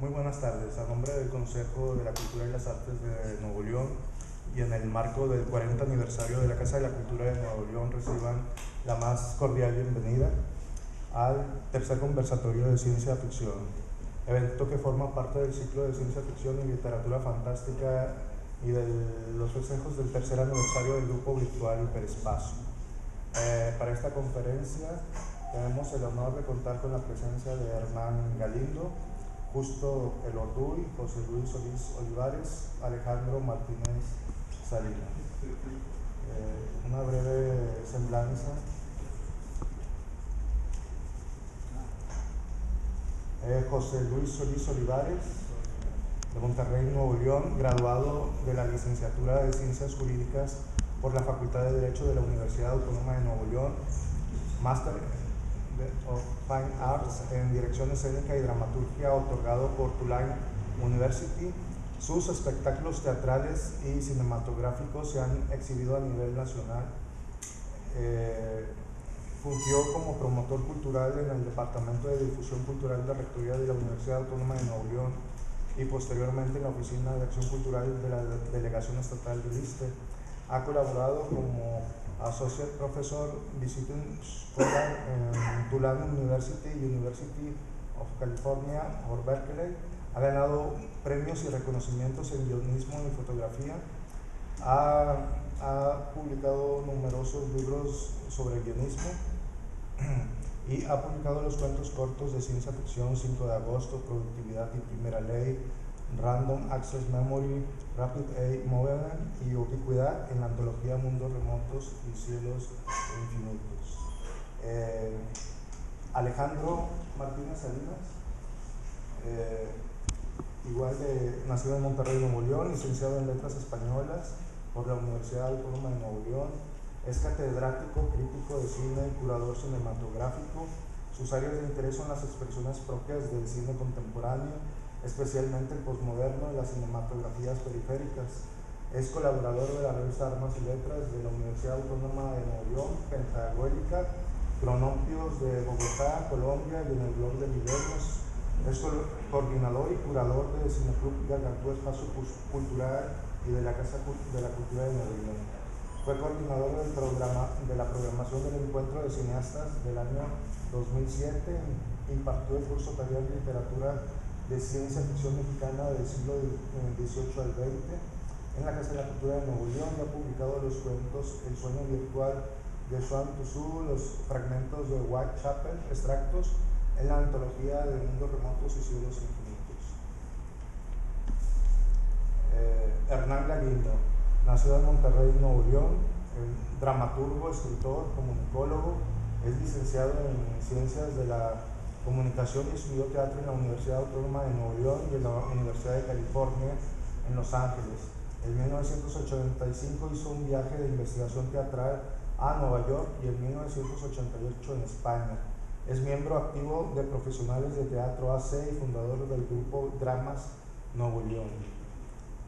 Muy buenas tardes. A nombre del Consejo de la Cultura y las Artes de Nuevo León y en el marco del 40 aniversario de la Casa de la Cultura de Nuevo León, reciban la más cordial bienvenida al tercer conversatorio de ciencia ficción, evento que forma parte del ciclo de ciencia ficción y literatura fantástica y de los festejos del tercer aniversario del grupo virtual Hiperespacio. Para esta conferencia tenemos el honor de contar con la presencia de Hernán Galindo, Justo Elorduy, José Luis Solís Olivares, Alejandro Martínez Salinas. Una breve semblanza. José Luis Solís Olivares, de Monterrey, Nuevo León, graduado de la licenciatura de Ciencias Jurídicas por la Facultad de Derecho de la Universidad Autónoma de Nuevo León, Master of Fine Arts en Dirección Escénica y Dramaturgia, otorgado por Tulane University. Sus espectáculos teatrales y cinematográficos se han exhibido a nivel nacional. Fungió como promotor cultural en el Departamento de Difusión Cultural de la Rectoría de la Universidad Autónoma de Nuevo León y posteriormente en la Oficina de Acción Cultural de la Delegación Estatal del ISSSTE. Ha colaborado como Associate Professor Visiting Scholar en Tulane University, University of California, or Berkeley. Ha ganado premios y reconocimientos en guionismo y fotografía. Ha publicado numerosos libros sobre guionismo y ha publicado los cuentos cortos de ciencia ficción 5 de agosto, Productividad y Primera Ley, Random Access Memory, Rapid Eye Movement y Ubicuidad en la antología Mundos Remotos y Cielos Infinitos. Alejandro Martínez Salinas, nacido en Monterrey, Nuevo León, licenciado en Letras Españolas por la Universidad Autónoma de Nuevo León. Es catedrático, crítico de cine y curador cinematográfico. Sus áreas de interés son las expresiones propias del cine contemporáneo, especialmente el posmoderno y las cinematografías periféricas. Es colaborador de la revista Armas y Letras de la Universidad Autónoma de Nuevo León, Pentagólica, Cronopios de Bogotá, Colombia, y en el blog de Milenios. Es coordinador y curador del Cineclub Gargantúa Espacio Cultural y de la Casa de la Cultura de Nuevo León. Fue coordinador de la programación del Encuentro de Cineastas del año 2007. Impartió el curso taller de literatura de ciencia ficción mexicana del siglo XVIII al XX en la Casa de la Cultura de Nuevo León y ha publicado los cuentos El sueño virtual de Xuan Tzu, los fragmentos de Whitechapel, extractos en la antología de Mundos Remotos y Cielos Infinitos. Hernán Galindo, nacido en Monterrey, Nuevo León, dramaturgo, escritor, comunicólogo, es licenciado en Ciencias de la Comunicación y estudió teatro en la Universidad Autónoma de Nuevo León y en la Universidad de California en Los Ángeles. En 1985 hizo un viaje de investigación teatral a Nueva York y en 1988 en España. Es miembro activo de Profesionales de Teatro AC y fundador del grupo Dramas Nuevo León.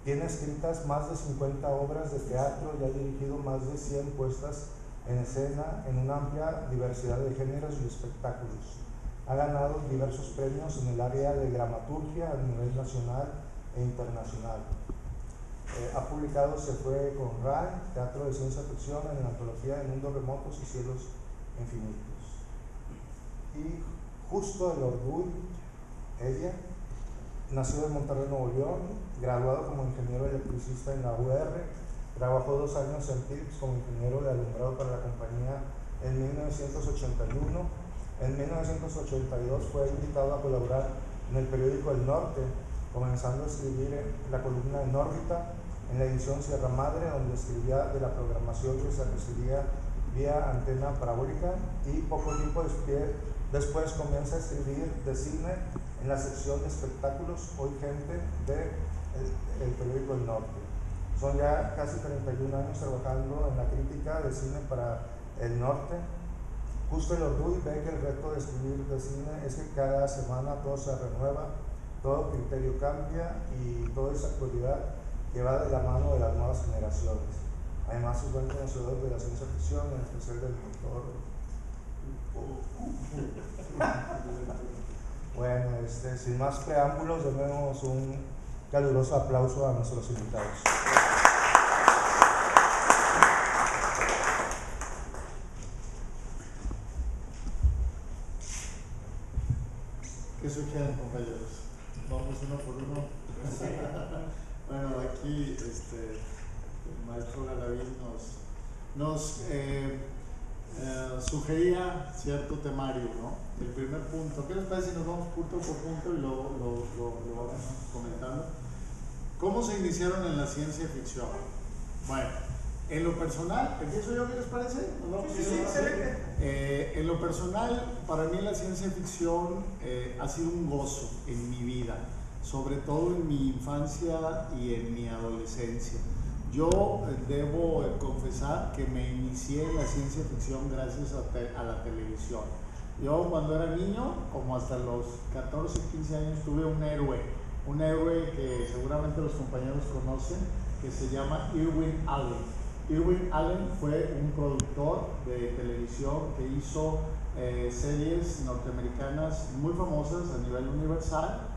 Tiene escritas más de 50 obras de teatro y ha dirigido más de 100 puestas en escena en una amplia diversidad de géneros y espectáculos. Ha ganado diversos premios en el área de dramaturgia a nivel nacional e internacional. Ha publicado Se fue con Ray, teatro de ciencia ficción en la antología de Mundos Remotos y Cielos Infinitos. Y Justo Elorduy, ella, nacido en Monterrey, Nuevo León, graduado como ingeniero electricista en la UR, trabajó 2 años en Philips como ingeniero de alumbrado para la compañía en 1981. En 1982 fue invitado a colaborar en el periódico El Norte, comenzando a escribir la columna En órbita, en la edición Sierra Madre, donde escribía de la programación que se recibía vía antena parabólica, y poco tiempo después comienza a escribir de cine en la sección de espectáculos Hoy Gente del periódico El Norte. Son ya casi 31 años trabajando en la crítica de cine para El Norte. Justo Elorduy ve que el reto de escribir de cine es que cada semana todo se renueva, todo criterio cambia y toda esa actualidad que va de la mano de las nuevas generaciones. Además es buen conocedor de la ciencia ficción, en especial del motor Bueno, sin más preámbulos, demos un caluroso aplauso a nuestros invitados. ¿Qué sugieren, compañeros? Vamos uno por uno. Bueno, aquí el maestro Galavín nos sugería cierto temario, ¿no? El primer punto. ¿Qué les parece si nos vamos punto por punto y lo vamos comentando? ¿Cómo se iniciaron en la ciencia ficción? Bueno, en lo personal, ¿empiezo yo? ¿Qué les parece? Sí, excelente. En lo personal, para mí la ciencia ficción ha sido un gozo en mi vida, sobre todo en mi infancia y en mi adolescencia. Yo debo confesar que me inicié en la ciencia ficción gracias a la televisión. Yo cuando era niño, como hasta los 14, 15 años, tuve un héroe que seguramente los compañeros conocen, que se llama Irwin Allen. Irwin Allen fue un productor de televisión que hizo series norteamericanas muy famosas a nivel universal,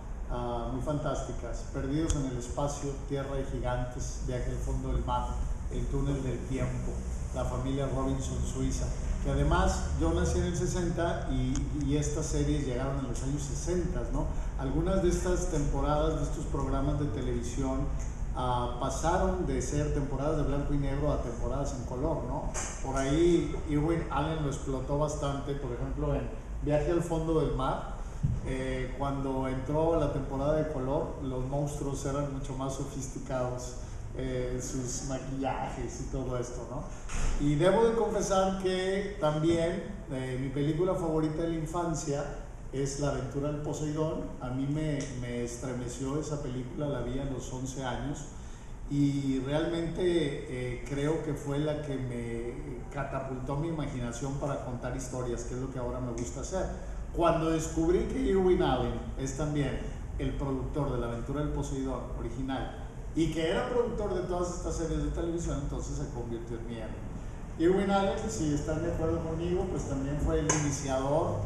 muy fantásticas: Perdidos en el espacio, Tierra de gigantes, Viaje al fondo del mar, El túnel del tiempo, La familia Robinson Suiza. Que además yo nací en el 60 y estas series llegaron en los años 60, ¿no? Algunas de estas temporadas, de estos programas de televisión, pasaron de ser temporadas de blanco y negro a temporadas en color, ¿no? Por ahí Irwin Allen lo explotó bastante, por ejemplo en Viaje al fondo del mar. Cuando entró la temporada de color, los monstruos eran mucho más sofisticados, sus maquillajes y todo esto, ¿no? Y debo de confesar que también mi película favorita de la infancia es La aventura del Poseidón. A mí me estremeció esa película, la vi a los 11 años y realmente creo que fue la que me catapultó mi imaginación para contar historias, que es lo que ahora me gusta hacer. Cuando descubrí que Irwin Allen es también el productor de La aventura del Poseidón original y que era productor de todas estas series de televisión, entonces se convirtió en mi héroe. Irwin Allen, si están de acuerdo conmigo, pues también fue el iniciador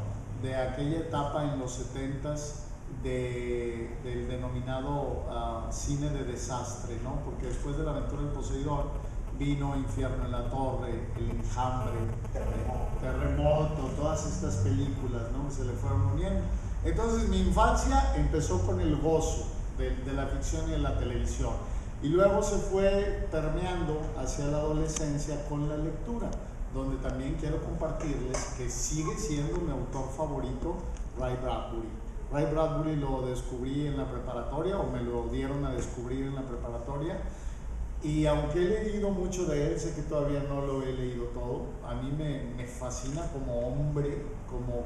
de aquella etapa en los 70s del denominado cine de desastre, ¿no? Porque después de La aventura del Poseidón vino Infierno en la Torre, El Enjambre, Terremoto, todas estas películas, ¿no? Que se le fueron uniendo. Entonces mi infancia empezó con el gozo de la ficción y de la televisión, y luego se fue permeando hacia la adolescencia con la lectura, donde también quiero compartirles que sigue siendo mi autor favorito, Ray Bradbury. Ray Bradbury lo descubrí en la preparatoria, o me lo dieron a descubrir en la preparatoria, y aunque he leído mucho de él, sé que todavía no lo he leído todo. A mí me fascina como hombre, como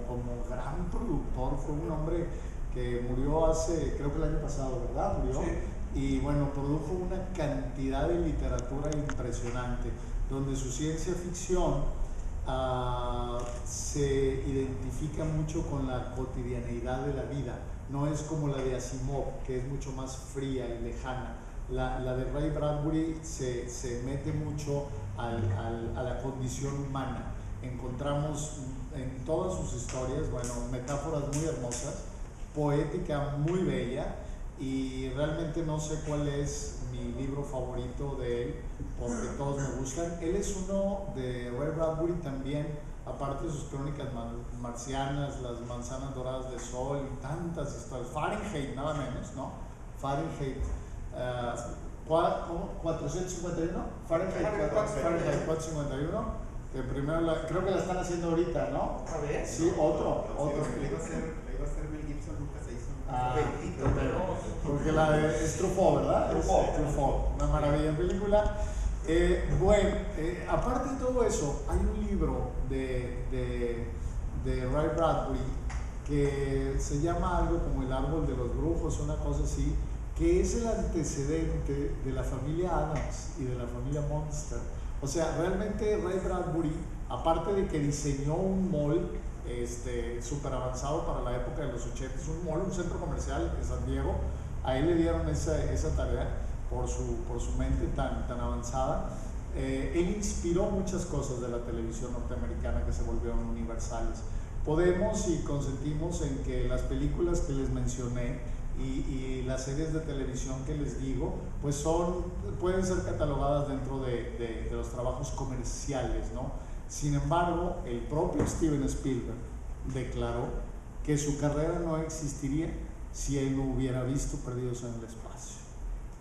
gran productor. Fue un hombre que murió hace, creo que el año pasado, ¿verdad? Murió. Sí. Y bueno, produjo una cantidad de literatura impresionante, donde su ciencia ficción se identifica mucho con la cotidianeidad de la vida. No es como la de Asimov, que es mucho más fría y lejana. La de Ray Bradbury se mete mucho a la condición humana. Encontramos en todas sus historias, bueno, metáforas muy hermosas, poética muy bella, y realmente no sé cuál es mi libro favorito de él, porque todos me gustan. Él es uno de Ray Bradbury también, aparte de sus crónicas marcianas, Las manzanas doradas del sol y tantas historias. Fahrenheit, nada menos, ¿no? Fahrenheit 451, Fahrenheit 451, que primero creo que la están haciendo ahorita, ¿no? A ver. Sí, otro. Le iba a hacer Mel Gibson, nunca se hizo. Porque la de es Truffaut, ¿verdad? Truffaut, una maravilla en película. Bueno, aparte de todo eso, hay un libro de Ray Bradbury que se llama algo como El árbol de los brujos, una cosa así, que es el antecedente de la familia Addams y de la familia Monster. O sea, realmente Ray Bradbury, aparte de que diseñó un mall súper avanzado para la época de los 80, un mall, un centro comercial en San Diego, a él le dieron esa tarea por su mente tan avanzada. Él inspiró muchas cosas de la televisión norteamericana que se volvieron universales. podemos y consentimos en que las películas que les mencioné y las series de televisión que les digo, pues pueden ser catalogadas dentro de los trabajos comerciales, ¿no? Sin embargo, el propio Steven Spielberg declaró que su carrera no existiría si él no hubiera visto Perdidos en el Espacio.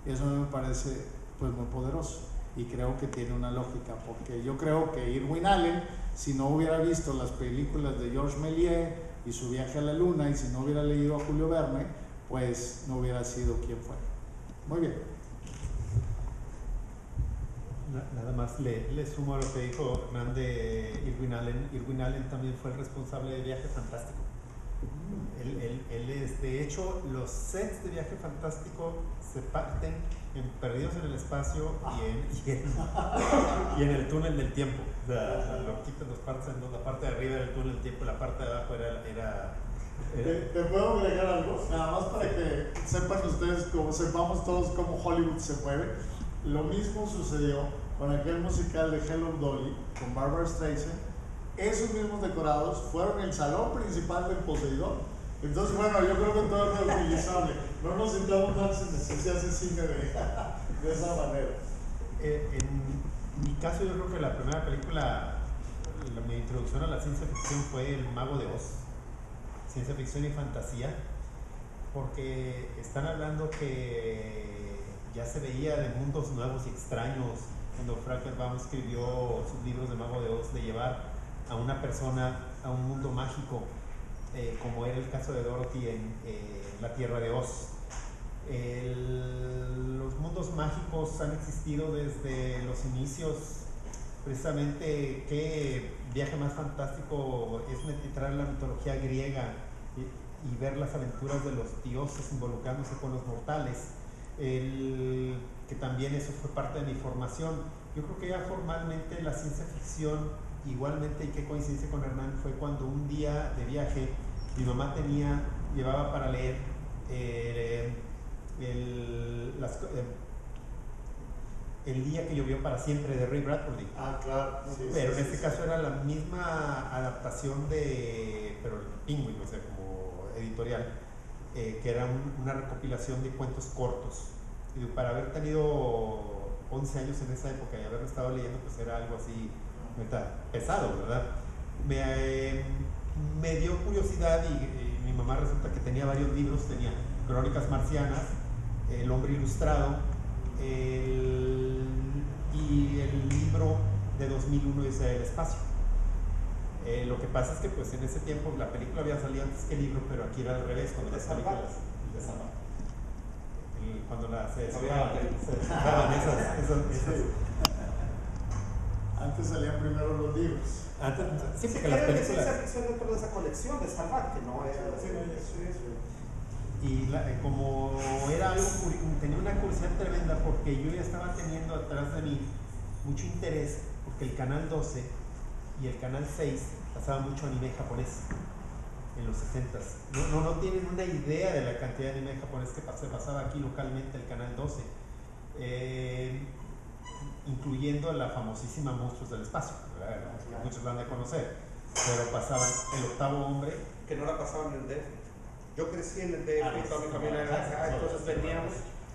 Eso me parece pues muy poderoso y creo que tiene una lógica, porque yo creo que Irwin Allen, si no hubiera visto las películas de Georges Méliès y su viaje a la luna, y si no hubiera leído a Julio Verne, pues no hubiera sido quien fue. Muy bien. Nada más le sumo a lo que dijo Hernán de Irwin Allen. Irwin Allen también fue el responsable de Viaje Fantástico. Él es, de hecho, los sets de Viaje Fantástico se parten en Perdidos en el Espacio y en el túnel del tiempo. O sea, lo quitan dos partes en dos. La parte de arriba era el túnel del tiempo y la parte de abajo era ¿Te puedo agregar algo? Nada más para que sepan ustedes, como sepamos todos cómo Hollywood se mueve. Lo mismo sucedió con aquel musical de Hello Dolly con Barbra Streisand. Esos mismos decorados fueron el salón principal del Poseidón. Entonces, bueno, yo creo que todo es reutilizable. No nos sintamos mal si se hace cine de esa manera. En mi caso, yo creo que la primera película, mi introducción a la ciencia ficción fue El Mago de Oz. Ciencia ficción y fantasía, porque están hablando que ya se veía de mundos nuevos y extraños cuando Frank Baum escribió sus libros de Mago de Oz, de llevar a una persona a un mundo mágico, como era el caso de Dorothy en La Tierra de Oz. Los mundos mágicos han existido desde los inicios. Precisamente, qué viaje más fantástico es entrar en la mitología griega y ver las aventuras de los dioses involucrándose con los mortales, que también eso fue parte de mi formación. Yo creo que ya formalmente la ciencia ficción, igualmente, y qué coincidencia con Hernán, fue cuando un día de viaje mi mamá llevaba para leer El día que llovió para siempre de Ray Bradbury. Ah, claro. Sí, pero en este caso era la misma adaptación pero el Penguin, o sea, como editorial, que era una recopilación de cuentos cortos. Y para haber tenido 11 años en esa época y haberlo estado leyendo, pues era algo así pesado, ¿verdad? Me dio curiosidad y mi mamá resulta que tenía varios libros, tenía Crónicas Marcianas, El Hombre Ilustrado, y el libro de 2001 dice El Espacio. Lo que pasa es que pues en ese tiempo la película había salido antes que el libro, pero aquí era al revés, cuando las películas cuando se desahogaban esas. Antes salían primero los libros. Sí, Sí, porque las películas. ciencia ficción dentro de esa colección de Salvat, que no era. Y como era algo, tenía una curiosidad tremenda, porque yo ya estaba teniendo atrás de mí mucho interés, porque el canal 12 y el canal 6 pasaban mucho anime japonés en los 60s. No tienen una idea de la cantidad de anime japonés que se pasaba aquí localmente el canal 12, incluyendo la famosísima Monstruos del Espacio, ¿verdad? Que muchos la han de conocer, pero pasaban El Octavo Hombre, Que no la pasaban en el DF. Yo crecí en el DF y toda mi familia era acá, entonces veníamos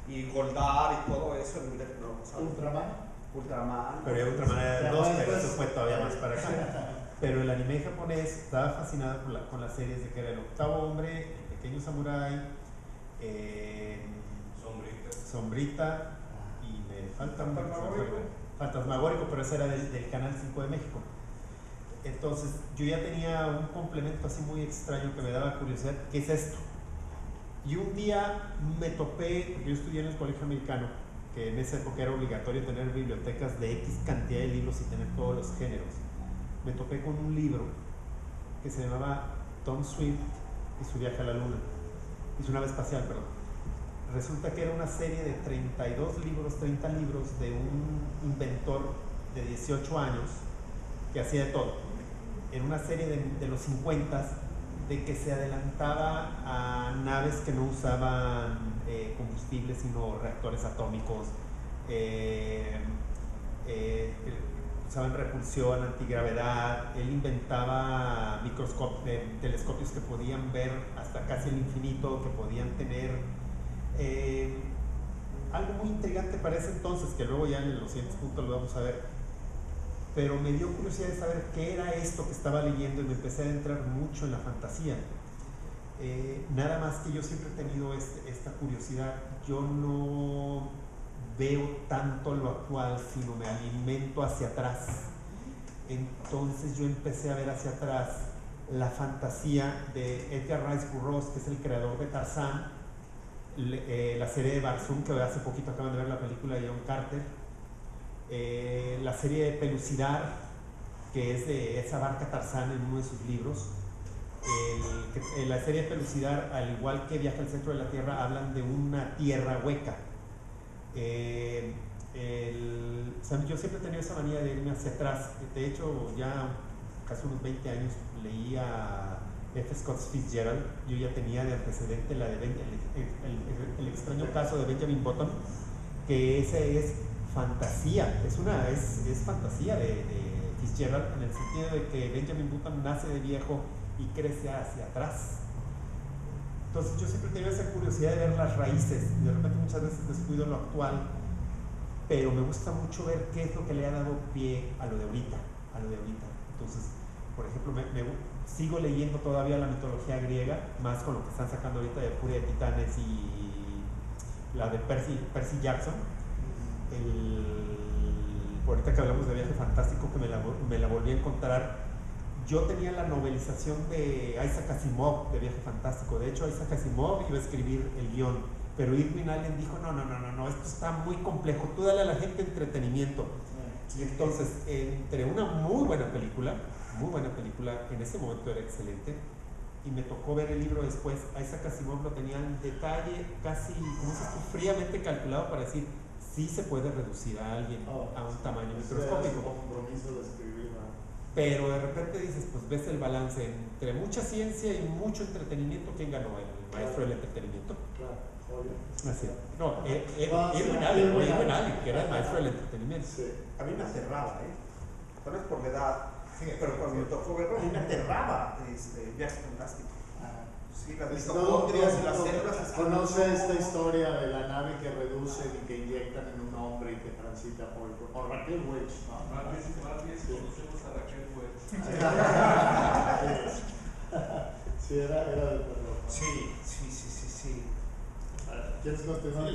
y Goldar y todo eso en el DF no lo pasaban. Ultraman. pero ya Ultraman era el 2, pero eso fue todavía más para acá. Pero el anime japonés estaba fascinado con las series de que era El Octavo Hombre, El Pequeño Samurái, Sombrita, y me falta Fantasmagórico, pero ese era del Canal 5 de México. Entonces yo ya tenía un complemento así muy extraño que me daba curiosidad, ¿qué es esto? Y un día me topé, porque yo estudié en el colegio americano, que en esa época era obligatorio tener bibliotecas de X cantidad de libros y tener todos los géneros. Me topé con un libro que se llamaba Tom Swift y su viaje a la luna, y su nave espacial, perdón. Resulta que era una serie de 30 libros de un inventor de 18 años que hacía de todo. En una serie de los 50s, de que se adelantaba a naves que no usaban combustible, sino reactores atómicos, usaban repulsión, antigravedad. Él inventaba telescopios que podían ver hasta casi el infinito, que podían tener algo muy intrigante para ese entonces, que luego ya en los siguientes puntos lo vamos a ver. Pero me dio curiosidad de saber qué era esto que estaba leyendo y me empecé a adentrar mucho en la fantasía. Nada más que yo siempre he tenido esta curiosidad. Yo no veo tanto lo actual, sino me alimento hacia atrás. Entonces yo empecé a ver hacia atrás la fantasía de Edgar Rice Burroughs, que es el creador de Tarzán, la serie de Barzoom, que hace poquito acaban de ver la película de John Carter, la serie de Pelucidar, que es de esa barca Tarzán en uno de sus libros. La serie de Pelucidar, al igual que Viaje al centro de la Tierra, hablan de una tierra hueca. Yo siempre he tenido esa manía de irme hacia atrás. De hecho, ya casi unos 20 años leí a F. Scott Fitzgerald. Yo ya tenía de antecedente la de el extraño caso de Benjamin Button, que ese es fantasía, es fantasía de Fitzgerald, en el sentido de que Benjamin Button nace de viejo y crece hacia atrás. Entonces yo siempre he tenido esa curiosidad de ver las raíces. De repente muchas veces descuido lo actual, pero me gusta mucho ver qué es lo que le ha dado pie a lo de ahorita. Entonces, por ejemplo, sigo leyendo todavía la mitología griega, más con lo que están sacando ahorita de Furia de Titanes y la de Percy Jackson. Ahorita que hablamos de Viaje Fantástico, que me la volví a encontrar. Yo tenía la novelización de Isaac Asimov de Viaje Fantástico. De hecho, Isaac Asimov iba a escribir el guión, pero Irwin Allen dijo, no, esto está muy complejo, tú dale a la gente entretenimiento. Y entonces, entre una muy buena película, en ese momento era excelente, y me tocó ver el libro después. Isaac Asimov lo tenía en detalle, casi, como dices tú, fríamente calculado para decir, sí se puede reducir a alguien a un tamaño microscópico. Compromiso de escribir, ¿no? Pero de repente dices, pues ves el balance entre mucha ciencia y mucho entretenimiento. ¿Quién ganó? El maestro del entretenimiento. Claro, obvio. Así. No, Irwin Allen, que era el maestro del entretenimiento. Sí. A mí me aterraba, pero es por la edad. Sí, pero cuando me tocó verlo, a mí me aterraba Viaje Fantástico. Sí, las mitocondrias y las células. ¿Conoce esta historia de la nave que reducen y que inyectan en un hombre y que transita por Raquel Welch? ¿No? Más bien conocemos a Raquel Welch. Sí, era del terror. Sí. ¿Quieres continuar?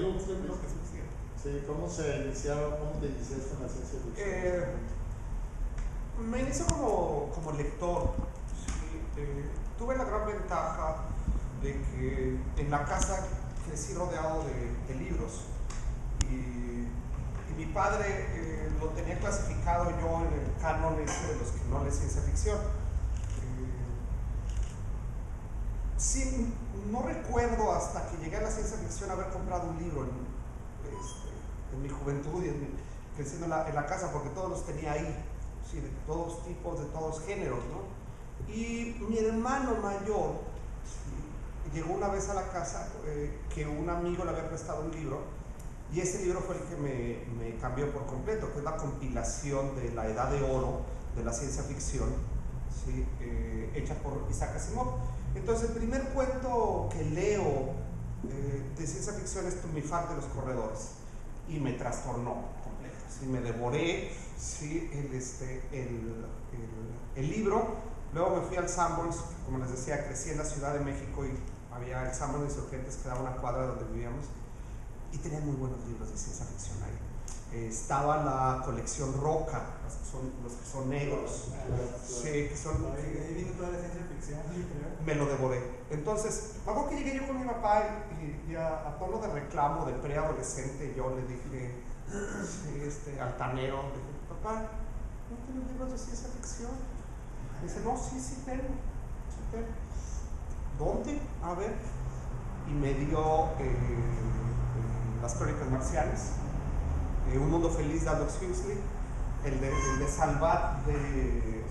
Sí, ¿cómo te iniciaste en la ciencia ficción? Me inicio como lector. Sí, tuve la gran ventaja de que en la casa crecí rodeado de libros y mi padre lo tenía clasificado yo en el canon de los que no leen ciencia ficción. Sí, no recuerdo hasta que llegué a la ciencia ficción haber comprado un libro en mi juventud y creciendo en la casa, porque todos los tenía ahí, sí, de todos tipos, de todos géneros, ¿no? Y mi hermano mayor llegó una vez a la casa que un amigo le había prestado un libro, y ese libro fue el que me cambió por completo, que es la compilación de la Edad de Oro de la ciencia ficción, ¿sí? Hecha por Isaac Asimov. Entonces el primer cuento que leo de ciencia ficción es Tumifar de los Corredores, y me trastornó completo, ¿sí? Me devoré, ¿sí? el libro. Luego me fui al Sanborns, como les decía, crecí en la Ciudad de México y había el Sanborns de Insurgentes que daba una cuadra donde vivíamos, y tenía muy buenos libros de ciencia ficción ahí. Estaba la colección Roca, los que son negros. Sí, que son. Ahí vino toda la ciencia ficción, me lo devoré. Entonces, me acuerdo que llegué yo con mi papá y a tono de reclamo de preadolescente, yo le dije, altanero, le dije, papá, ¿no tienes libros de ciencia ficción? Me dice, no, sí tengo. ¿Dónde? A ver. Y me dio Las Crónicas Marcianas, Un Mundo Feliz de Aldous Huxley, el de Salvat de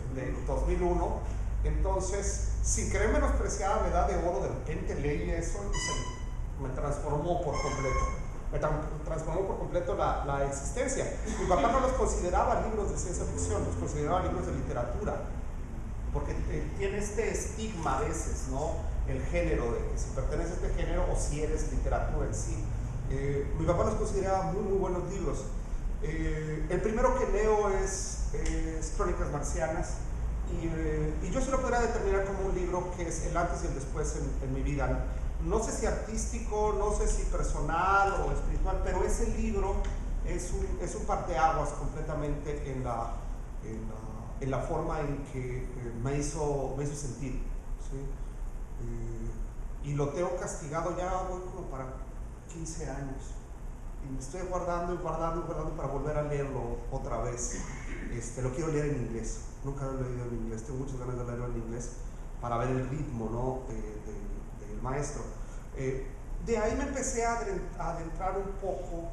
2001. Entonces, sin querer menospreciar la Edad de Oro, de repente leí eso y me transformó por completo. me transformó por completo la existencia. Mi papá no los consideraba libros de ciencia ficción, los consideraba libros de literatura, porque tiene este estigma a veces, ¿no? El género, de que si perteneces a este género o si eres literatura en sí. Mi papá los consideraba muy buenos libros. El primero que leo es Crónicas Marcianas, y yo sí lo podría determinar como un libro que es el antes y el después en mi vida. No sé si artístico, no sé si personal o espiritual, pero ese libro es un parteaguas completamente en la forma en que me hizo sentir, ¿sí? Y lo tengo castigado, ya voy como para 15 años. Y me estoy guardando para volver a leerlo otra vez. Lo quiero leer en inglés. Nunca lo he leído en inglés. Tengo muchas ganas de leerlo en inglés para ver el ritmo, ¿no? del maestro. De ahí me empecé a adentrar un poco.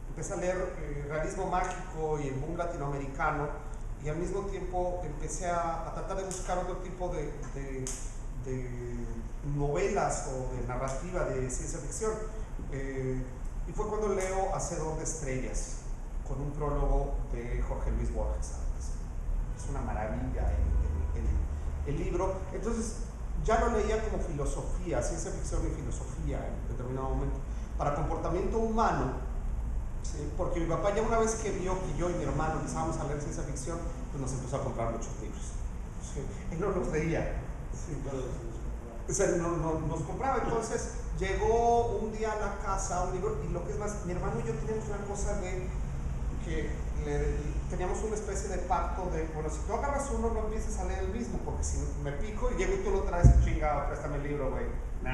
Empecé a leer realismo mágico y el boom latinoamericano, y al mismo tiempo empecé a tratar de buscar otro tipo de novelas o de narrativa de ciencia ficción. Y fue cuando leo Hacedor de Estrellas, con un prólogo de Jorge Luis Borges. Es una maravilla el libro. Entonces ya lo leía como filosofía, ciencia ficción y filosofía en determinado momento, para comportamiento humano, ¿sí? Porque mi papá, ya una vez que vio que yo y mi hermano empezábamos a leer ciencia ficción, pues nos empezó a comprar muchos libros, ¿sí? Él no los leía, ¿sí? O sea, nos compraba. Entonces llegó un día a la casa un libro, y lo que es más, mi hermano y yo teníamos una cosa de que teníamos una especie de pacto de, bueno, si tú agarras uno, no empieces a leer el mismo, porque si me pico y llego y tú lo traes, chingado, préstame el libro, güey. No.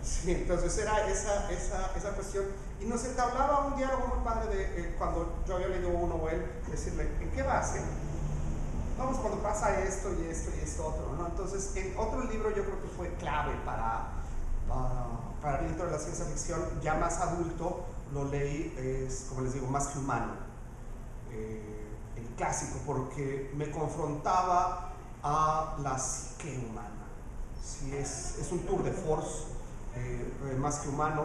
Sí, entonces era esa cuestión, y nos entablaba un diálogo muy padre de cuando yo había leído uno o él, decirle, ¿en qué vas? Vamos, cuando pasa esto y esto otro, ¿no? Entonces, en otro libro yo creo que fue clave para el dentro de la ciencia ficción, ya más adulto, lo leí, es, como les digo, Más que humano, el clásico, porque me confrontaba a la psique humana. Sí, es un tour de force. Más que humano,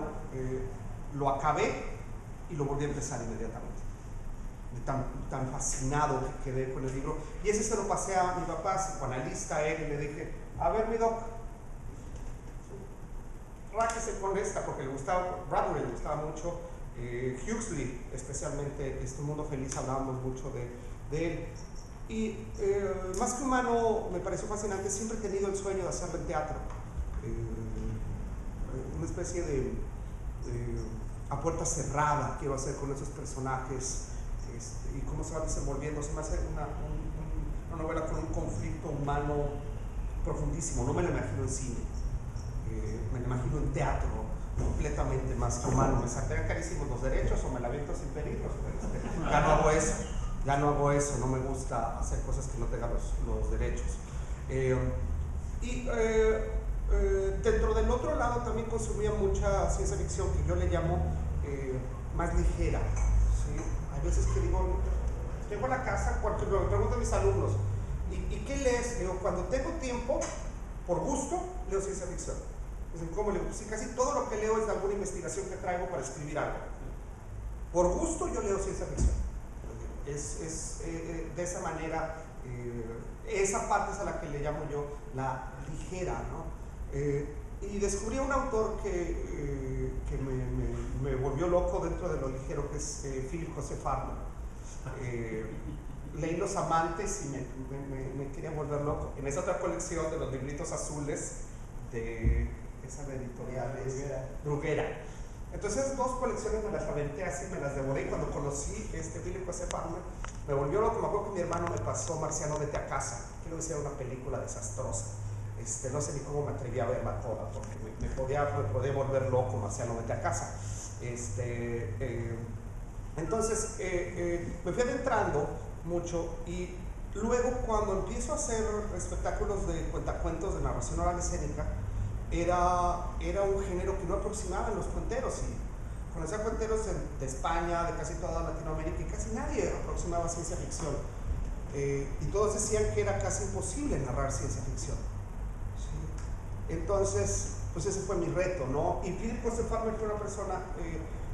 lo acabé y lo volví a empezar inmediatamente. Tan fascinado que quedé con el libro, y ese se lo pasé a mi papá, psicoanalista, él, y le dije, a ver, mi doc, ráquese con esta, porque le gustaba, Bradbury le gustaba mucho, Huxley, especialmente, Mundo Feliz, hablábamos mucho de él. Y Más que humano me pareció fascinante. Siempre he tenido el sueño de hacerlo en teatro, una especie de a puerta cerrada quiero hacer con esos personajes, y cómo se va desenvolviendo. Se me hace una novela con un conflicto humano profundísimo. No me lo imagino en cine, me lo imagino en teatro, completamente Más que humano. Me saldrían carísimos los derechos o me la aviento sin pedirlos. Ya no hago eso, no me gusta hacer cosas que no tengan los derechos. Dentro del otro lado también consumía mucha ciencia ficción que yo le llamo más ligera, ¿sí? Hay veces que digo, llego a la casa, cuando me preguntan a mis alumnos, ¿y qué lees? Digo, cuando tengo tiempo, por gusto, leo ciencia ficción. Dicen, ¿cómo leo? Sí, casi todo lo que leo es de alguna investigación que traigo para escribir algo. Por gusto yo leo ciencia ficción. De esa manera, esa parte es a la que le llamo yo la ligera, ¿no? Y descubrí a un autor que me volvió loco dentro de lo ligero, que es Philip José Farmer. Leí Los Amantes y me quería volver loco. En esa otra colección de los libritos azules de esa editorial Bruguera. Entonces esas dos colecciones me las aventé así, me las devoré, y cuando conocí Philip José Farmer me volvió loco. Me acuerdo que mi hermano me pasó Marciano, vete a casa, que lo decía, una película desastrosa. No sé ni cómo me atreví a verla toda, porque me podía volver loco, Marciano, vete a casa. Entonces me fui adentrando mucho, y luego cuando empiezo a hacer espectáculos de cuentacuentos, de narración oral escénica, era un género que no aproximaban los cuenteros, y conocía cuenteros de España, de casi toda Latinoamérica, y casi nadie aproximaba ciencia ficción, y todos decían que era casi imposible narrar ciencia ficción. Entonces, pues ese fue mi reto, ¿no? Y Philip Koestefarmer fue una persona,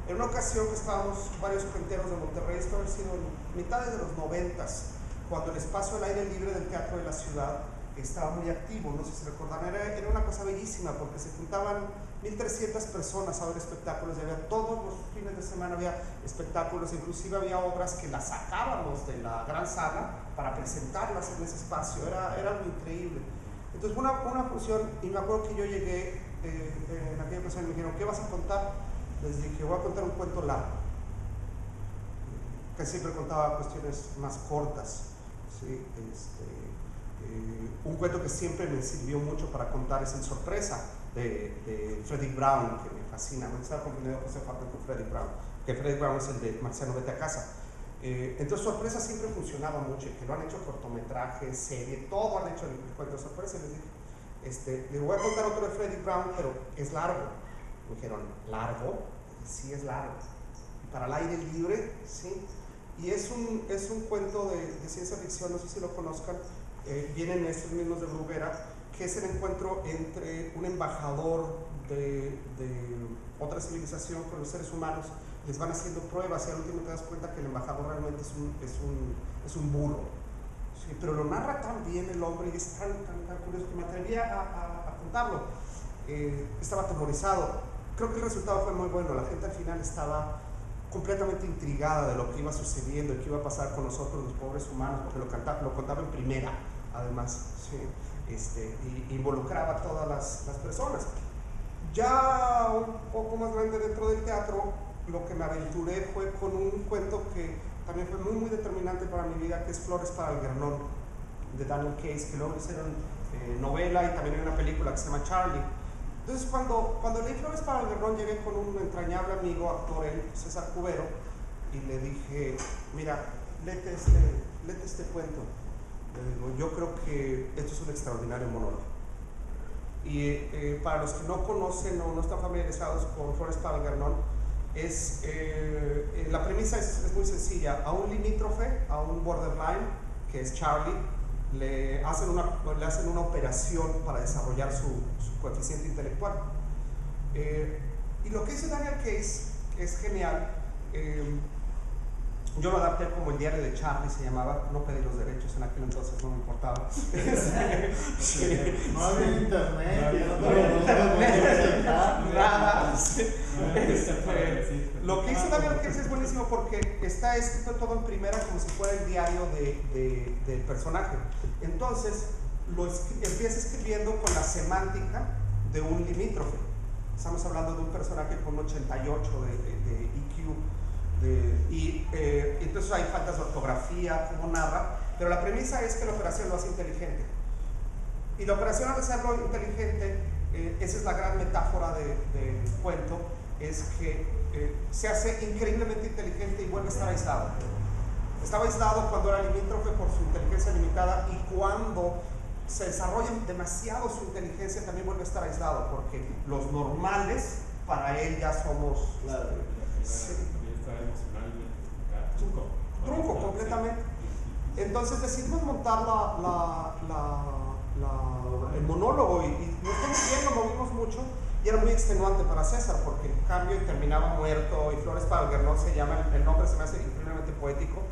en una ocasión que estábamos varios cuenteros de Monterrey, esto había sido en mitades de los 90s, cuando el espacio al aire libre del Teatro de la Ciudad estaba muy activo, no sé si recordarán, era una cosa bellísima porque se juntaban 1,300 personas a ver espectáculos, y había todos los fines de semana había espectáculos, inclusive había obras que las sacábamos de la gran sala para presentarlas en ese espacio, era algo increíble. Entonces fue una función, y me acuerdo que yo llegué en aquella ocasión y me dijeron, ¿qué vas a contar? Les dije, voy a contar un cuento largo, que siempre contaba cuestiones más cortas, ¿sí? Un cuento que siempre me sirvió mucho para contar es El Sorpresa de Fredric Brown, que me fascina. Me estaba confundiendo José Farmer con Fredric Brown, que Fredric Brown es el de Marciano, vete a casa. Entonces Sorpresa siempre funcionaba mucho, que lo han hecho cortometrajes, serie, todo han hecho el cuento de Sorpresa. Y les dije, les voy a contar otro de Fredric Brown, pero es largo. Me dijeron, ¿largo? Sí, es largo. Y para el aire libre, sí. Y es un cuento de ciencia ficción, no sé si lo conozcan, vienen estos mismos de Bruguera, que es el encuentro entre un embajador de otra civilización con los seres humanos. Les van haciendo pruebas y al último te das cuenta que el embajador realmente es un burro, ¿sí? Pero lo narra tan bien el hombre y es tan curioso que me atrevía a contarlo. Estaba atemorizado. Creo que el resultado fue muy bueno. La gente al final estaba completamente intrigada de lo que iba sucediendo y qué iba a pasar con nosotros los pobres humanos, porque lo contaba en primera, además, ¿sí? Y involucraba a todas las personas. Ya un poco más grande dentro del teatro, lo que me aventuré fue con un cuento que también fue muy determinante para mi vida, que es Flores para Algernon, de Daniel Case, que luego hicieron novela y también hay una película que se llama Charlie. Entonces cuando leí Flores para Algernon, llegué con un entrañable amigo, actor, César Cubero, y le dije, mira, léete este cuento. Le digo, yo creo que esto es un extraordinario monólogo. Y para los que no conocen o no están familiarizados con Flores para Algernon, la premisa es muy sencilla. A un limítrofe, a un borderline, que es Charlie, le hacen una operación para desarrollar su coeficiente intelectual. Y lo que dice Daniel Case es genial. Yo lo adapté como El diario de Charlie, se llamaba. No pedí los derechos, en aquel entonces no me importaba. No había internet, nada. Lo que hizo Daniel Case es buenísimo porque está escrito todo en primera como si fuera el diario del personaje. Entonces empieza escribiendo con la semántica de un limítrofe. Estamos hablando de un personaje con 88 de IQ. Entonces hay faltas de ortografía, como narra, pero la premisa es que la operación lo hace inteligente. Y la operación al hacerlo inteligente, esa es la gran metáfora del cuento, es que se hace increíblemente inteligente y vuelve a estar aislado. Estaba aislado cuando era limítrofe por su inteligencia limitada, y cuando se desarrolla demasiado su inteligencia también vuelve a estar aislado, porque los normales para él ya somos... Claro. Trunco completamente. Entonces decidimos montar el monólogo y nos fuimos bien, lo movimos mucho y era muy extenuante para César porque en cambio terminaba muerto. Y Flores para Algernon se llama, el nombre se me hace increíblemente poético.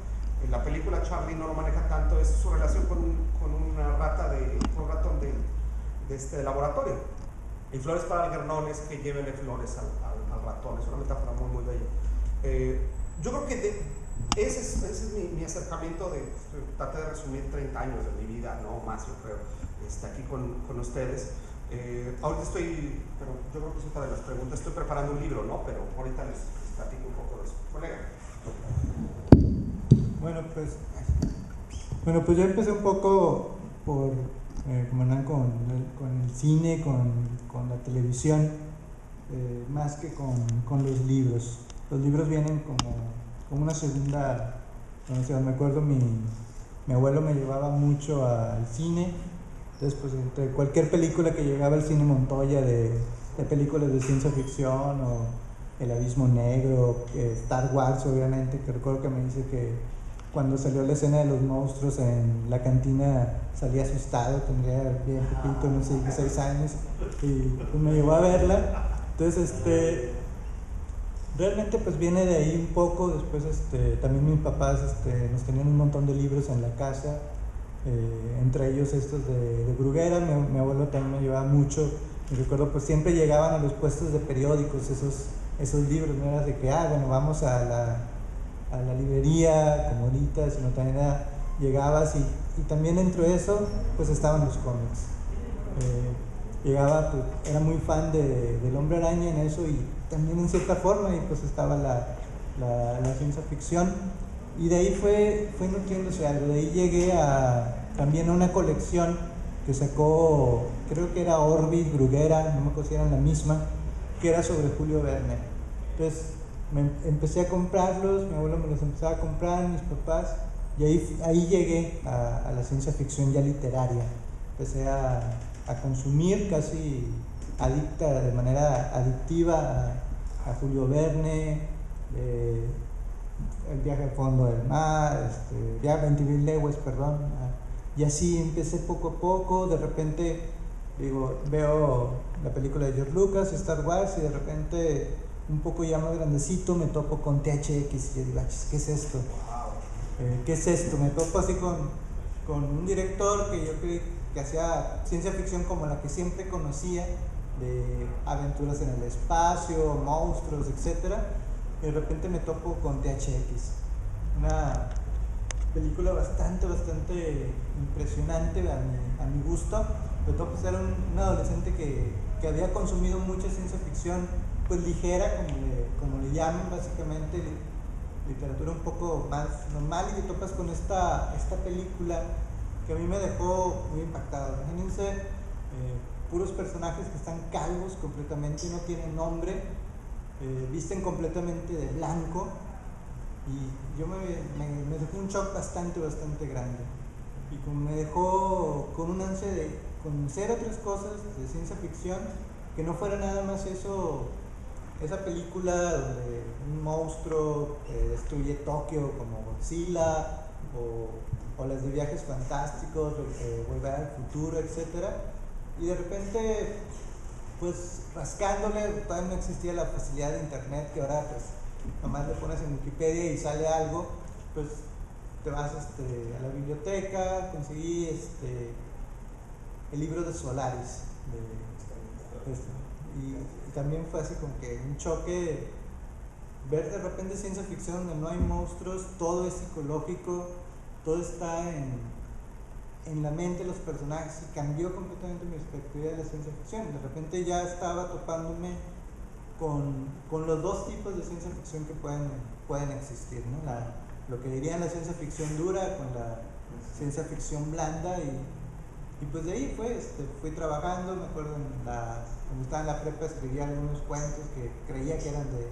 En la película Charlie no lo maneja tanto, es su relación con un ratón de laboratorio. Y Flores para Algernon es que llévele flores al ratón. Es una metáfora muy bella. Yo creo que ese es mi acercamiento. Traté de resumir 30 años de mi vida, no más, yo creo, aquí con ustedes. Ahorita pero yo creo que es otra de las preguntas. Estoy preparando un libro, ¿no? Pero ahorita les platico un poco de eso. Colega. Bueno, pues yo empecé un poco como Hernán, con el cine, con la televisión, más que con los libros. Los libros vienen como una segunda. O sea, me acuerdo mi abuelo me llevaba mucho al cine, entonces pues entre cualquier película que llegaba al cine Montoya de películas de ciencia ficción o El Abismo Negro, Star Wars obviamente, que recuerdo que me dice que cuando salió la escena de los monstruos en la cantina, salí asustado, tendría bien poquito, no sé, 16 años, y pues me llevó a verla. Entonces, realmente pues viene de ahí un poco. Después también mis papás nos tenían un montón de libros en la casa, entre ellos estos de Bruguera. Mi abuelo también me llevaba mucho, y recuerdo pues siempre llegaban a los puestos de periódicos esos libros. No era de que bueno, vamos a la librería como ahorita, sino también llegabas y también dentro de eso pues estaban los cómics. Llegaba, pues, era muy fan del Hombre Araña en eso, y también en cierta forma, y pues estaba la ciencia ficción, y de ahí fue nutriéndose algo. De ahí llegué también a una colección que sacó, creo que era Orbis, Bruguera, no me acuerdo si eran la misma, que era sobre Julio Verne. Entonces empecé a comprarlos, mi abuelo me los empezaba a comprar, mis papás, y ahí llegué a la ciencia ficción ya literaria. Empecé a consumir, casi adicta, de manera adictiva a Julio Verne, El viaje al fondo del mar, viaje 20.000 leguas, perdón. Y así empecé poco a poco. De repente veo la película de George Lucas, Star Wars, y de repente un poco ya más grandecito me topo con THX, y yo digo, ¿qué es esto? ¿Qué es esto? Me topo así con un director que yo creí que hacía ciencia ficción como la que siempre conocía, de aventuras en el espacio, monstruos, etc. Y de repente me topo con THX, una película bastante impresionante a mi gusto. Me topo ser un adolescente que había consumido mucha ciencia ficción pues ligera, como le llaman básicamente, literatura un poco más normal, y te topas con esta película que a mí me dejó muy impactado. Imagínense, puros personajes que están calvos completamente, no tienen nombre, visten completamente de blanco, y yo me dejó un shock bastante grande, y como me dejó con un ansia de conocer otras cosas de ciencia ficción, que no fuera nada más esa película donde un monstruo destruye Tokio como Godzilla, o las de viajes fantásticos, Volver al futuro, etc. Y de repente, pues rascándole, todavía no existía la facilidad de internet, que ahora pues nomás le pones en Wikipedia y sale algo. Pues te vas a la biblioteca, conseguí el libro de Solaris, y también fue así como que un choque ver de repente ciencia ficción donde no hay monstruos, todo es psicológico, todo está en la mente de los personajes, y cambió completamente mi perspectiva de la ciencia ficción. De repente ya estaba topándome con los dos tipos de ciencia ficción que pueden existir, ¿no? Lo que dirían la ciencia ficción dura con la ciencia ficción blanda, y pues de ahí fui trabajando. Me acuerdo cuando estaba en la prepa escribía algunos cuentos que creía que eran de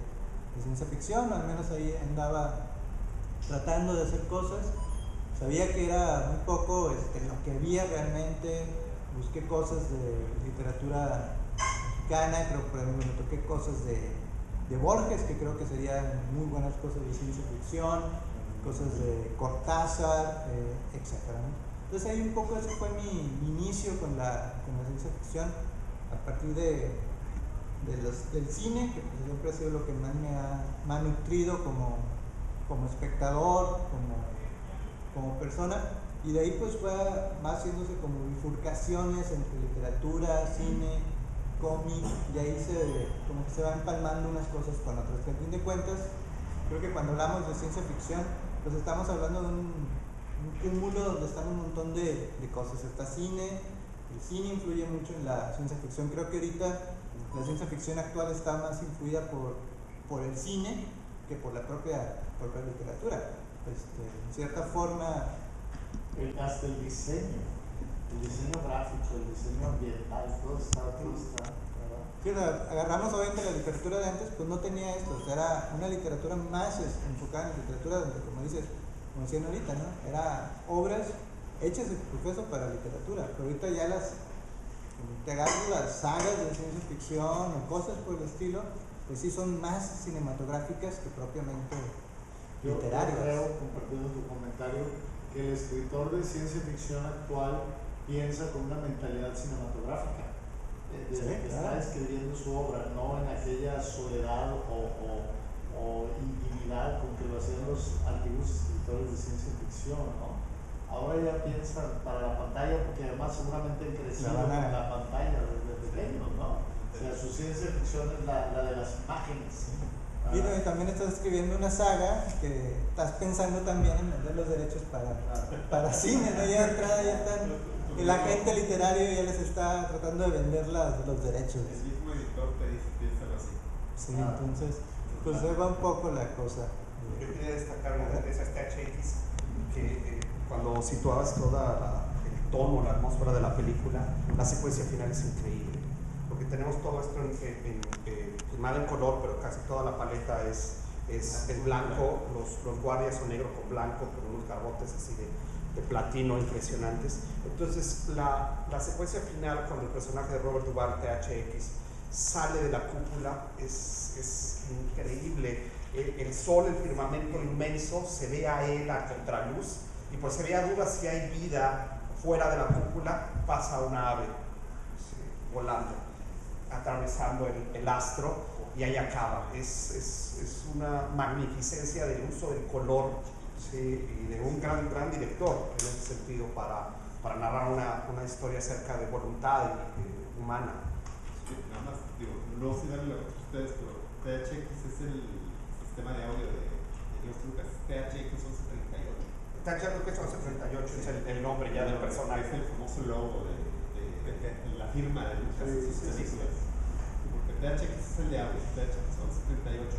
ciencia ficción, o al menos ahí andaba tratando de hacer cosas. Sabía que era muy poco lo que había realmente. Busqué cosas de literatura mexicana, pero por ejemplo me toqué cosas de Borges, que creo que serían muy buenas cosas de ciencia ficción, cosas de Cortázar, etc. Entonces ahí un poco ese fue mi inicio con la ciencia ficción, a partir del cine, que pues siempre ha sido lo que más me ha nutrido como espectador, como persona, y de ahí pues fue más haciéndose como bifurcaciones entre literatura, cine, cómic, y ahí como que se van empalmando unas cosas con otras, que al fin de cuentas creo que cuando hablamos de ciencia ficción pues estamos hablando de un cúmulo donde están un montón de cosas. Está cine, el cine influye mucho en la ciencia ficción. Creo que ahorita la ciencia ficción actual está más influida por el cine que por la propia literatura. En cierta forma, hasta el diseño gráfico, el diseño ambiental, todo está, ¿verdad? Que agarramos obviamente la literatura de antes, pues no tenía esto, o sea, era una literatura más enfocada en literatura, donde, como dices, como decían ahorita, ¿no? Era obras hechas de profeso para literatura, pero ahorita ya te agarras las sagas de ciencia ficción o cosas por el estilo, pues sí son más cinematográficas que propiamente Yo literarias. creo, compartiendo tu comentario, que el escritor de ciencia ficción actual piensa con una mentalidad cinematográfica. Desde que está escribiendo su obra, no en aquella soledad o intimidad con que lo hacían los antiguos escritores de ciencia ficción, ¿no? Ahora ya piensan para la pantalla, porque además seguramente han crecido con la pantalla desde pequeños, ¿no? O sea, su ciencia ficción es la de las imágenes. Y no, y también estás escribiendo una saga que estás pensando también en vender los derechos para cine, ¿no? Ya de entrada ya están, y la gente literaria ya les está tratando de vender los derechos. El mismo editor te dice, piénsalo así. Sí, entonces, pues ahí va un poco la cosa. Yo quería destacar una de esas THX que cuando situabas toda el tono, la atmósfera de la película, la secuencia final es increíble, porque tenemos todo esto filmado en color, pero casi toda la paleta es blanco, los guardias son negro con blanco, con unos garrotes así de platino impresionantes. Entonces la secuencia final, cuando el personaje de Robert Duvall, THX, sale de la cúpula, es increíble. El sol, el firmamento inmenso, se ve a él a contraluz, y por si había dudas si hay vida fuera de la cúpula, pasa una ave volando, atravesando el astro, y ahí acaba. Es una magnificencia del uso del color, ¿sí? Y de un gran director en ese sentido para narrar una historia acerca de voluntad humana. Sí, nada más, digo, no sé darle lo que ustedes, pero THX es el sistema de audio de George Lucas. THX 1138. THX 1138 es el nombre ya del personaje. Es el famoso logo de la firma de Lucas en sus películas. Porque THX es el de audio, THX 1138.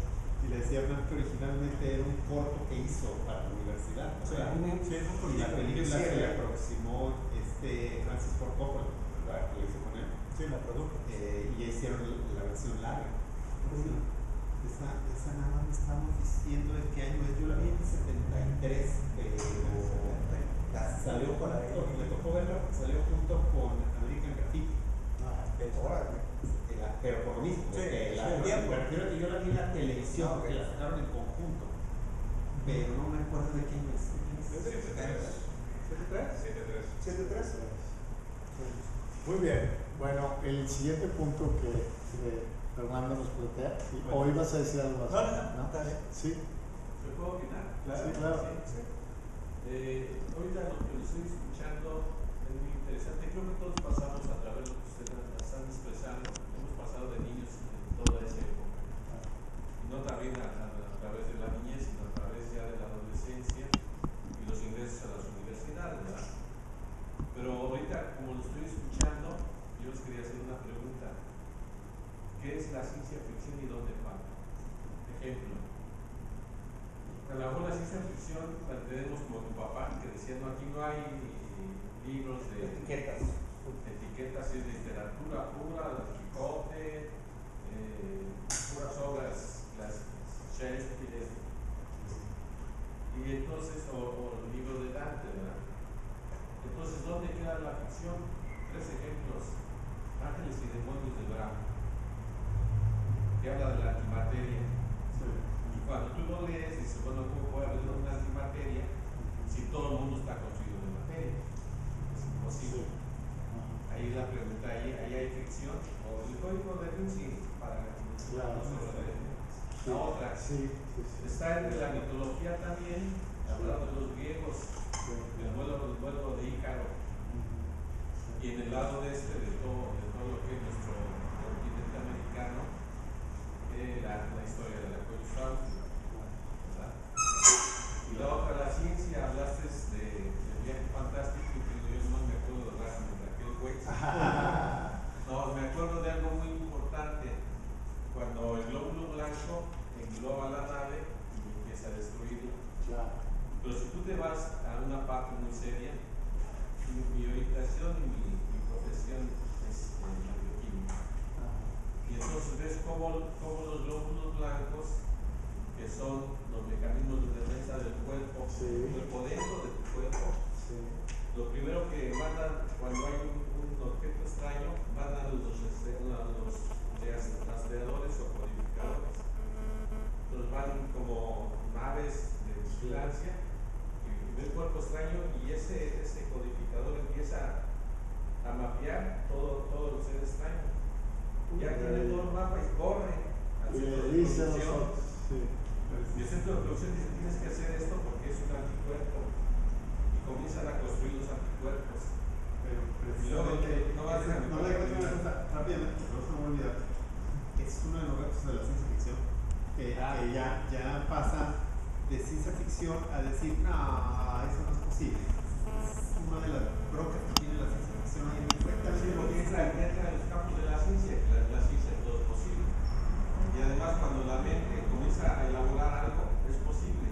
Y le decía Hernán que originalmente era un corto que hizo para la universidad. Sí, es un Y la película se le aproximó Francis Ford Coppola, ¿verdad? Que lo hizo con él. Sí, la produjo. Y ya hicieron la versión larga. Esa nada más estamos diciendo de qué año es. Yo la vi en el 73, pero salió por ahí. Me tocó verla, salió junto con American Graffiti. Pero por lo mismo, Sí, me refiero a que yo la vi en la televisión porque la sacaron en conjunto, pero no me acuerdo de qué año es. 73. Muy bien. Bueno, el siguiente punto que Fernando nos plantea, o ibas a decir algo más. No, está bien. Sí. ¿Me puedo opinar? Sí, claro. Ahorita lo que estoy escuchando es muy interesante. Creo que todos pasamos a través de lo que ustedes están expresando. Hemos pasado de niños en toda esa época. Y no también a través de la niñez, sino a través ya de la adolescencia y los ingresos a las universidades, ¿verdad? Pero ahorita, como lo estoy escuchando, yo les quería hacer una pregunta. ¿Qué es la ciencia ficción y dónde falta? Ejemplo. A lo mejor la ciencia ficción la tenemos como mi papá, que decía, no, aquí no hay libros de Etiquetas. etiquetas, es literatura pura, de Quijote, puras obras clásicas, Shakespeare. Y entonces, o el libro de Dante, ¿verdad? Entonces, ¿dónde queda la ficción? 3 ejemplos: Ángeles y demonios de Brahma, que habla de la antimateria. Y cuando tú lo lees, dices, bueno, ¿cómo puede haber una antimateria si todo el mundo está construido de materia? Es imposible. Ahí la pregunta, ¿ahí hay ficción? ¿O el código da Vinci para Claro. la otra? Sí. Está entre la mitología también, hablando de los griegos, del vuelo de Ícaro. Y en el lado de todo lo que es nuestro continente americano, la historia de la Constitución, ¿verdad? Y la otra, la ciencia, hablaste del viaje fantástico, que yo no me acuerdo de aquel güey. No, me acuerdo de algo muy importante, cuando el glóbulo blanco engloba la nave y empieza a destruirla. Pero si tú te vas a una parte muy seria, mi orientación y mi profesión es la bioquímica. Y entonces ves cómo los glóbulos blancos, que son los mecanismos de defensa del cuerpo, cuerpo dentro de tu cuerpo, lo primero que mandan cuando hay un objeto extraño, mandan los rastreadores o codificadores. Entonces van como naves de ya tiene todo el mapa y corre al Y centro le de dice a los producción. otros, sí. Y el centro de producción dice, tienes que hacer esto porque es un anticuerpo. Y comienzan a construir los anticuerpos. Pero Y luego precisamente, no va a dejar no le cuento una cosa rápidamente, porque no se me va a olvidar. Es uno de los retos de la ciencia ficción, que ya pasa de ciencia ficción a decir, no, eso no es posible. Es una de las brocas que tiene la ciencia ficción ahí Sí, porque exactamente. entra en los campos de la ciencia, que la ciencia todo es posible. Y además cuando la mente comienza a elaborar algo, es posible.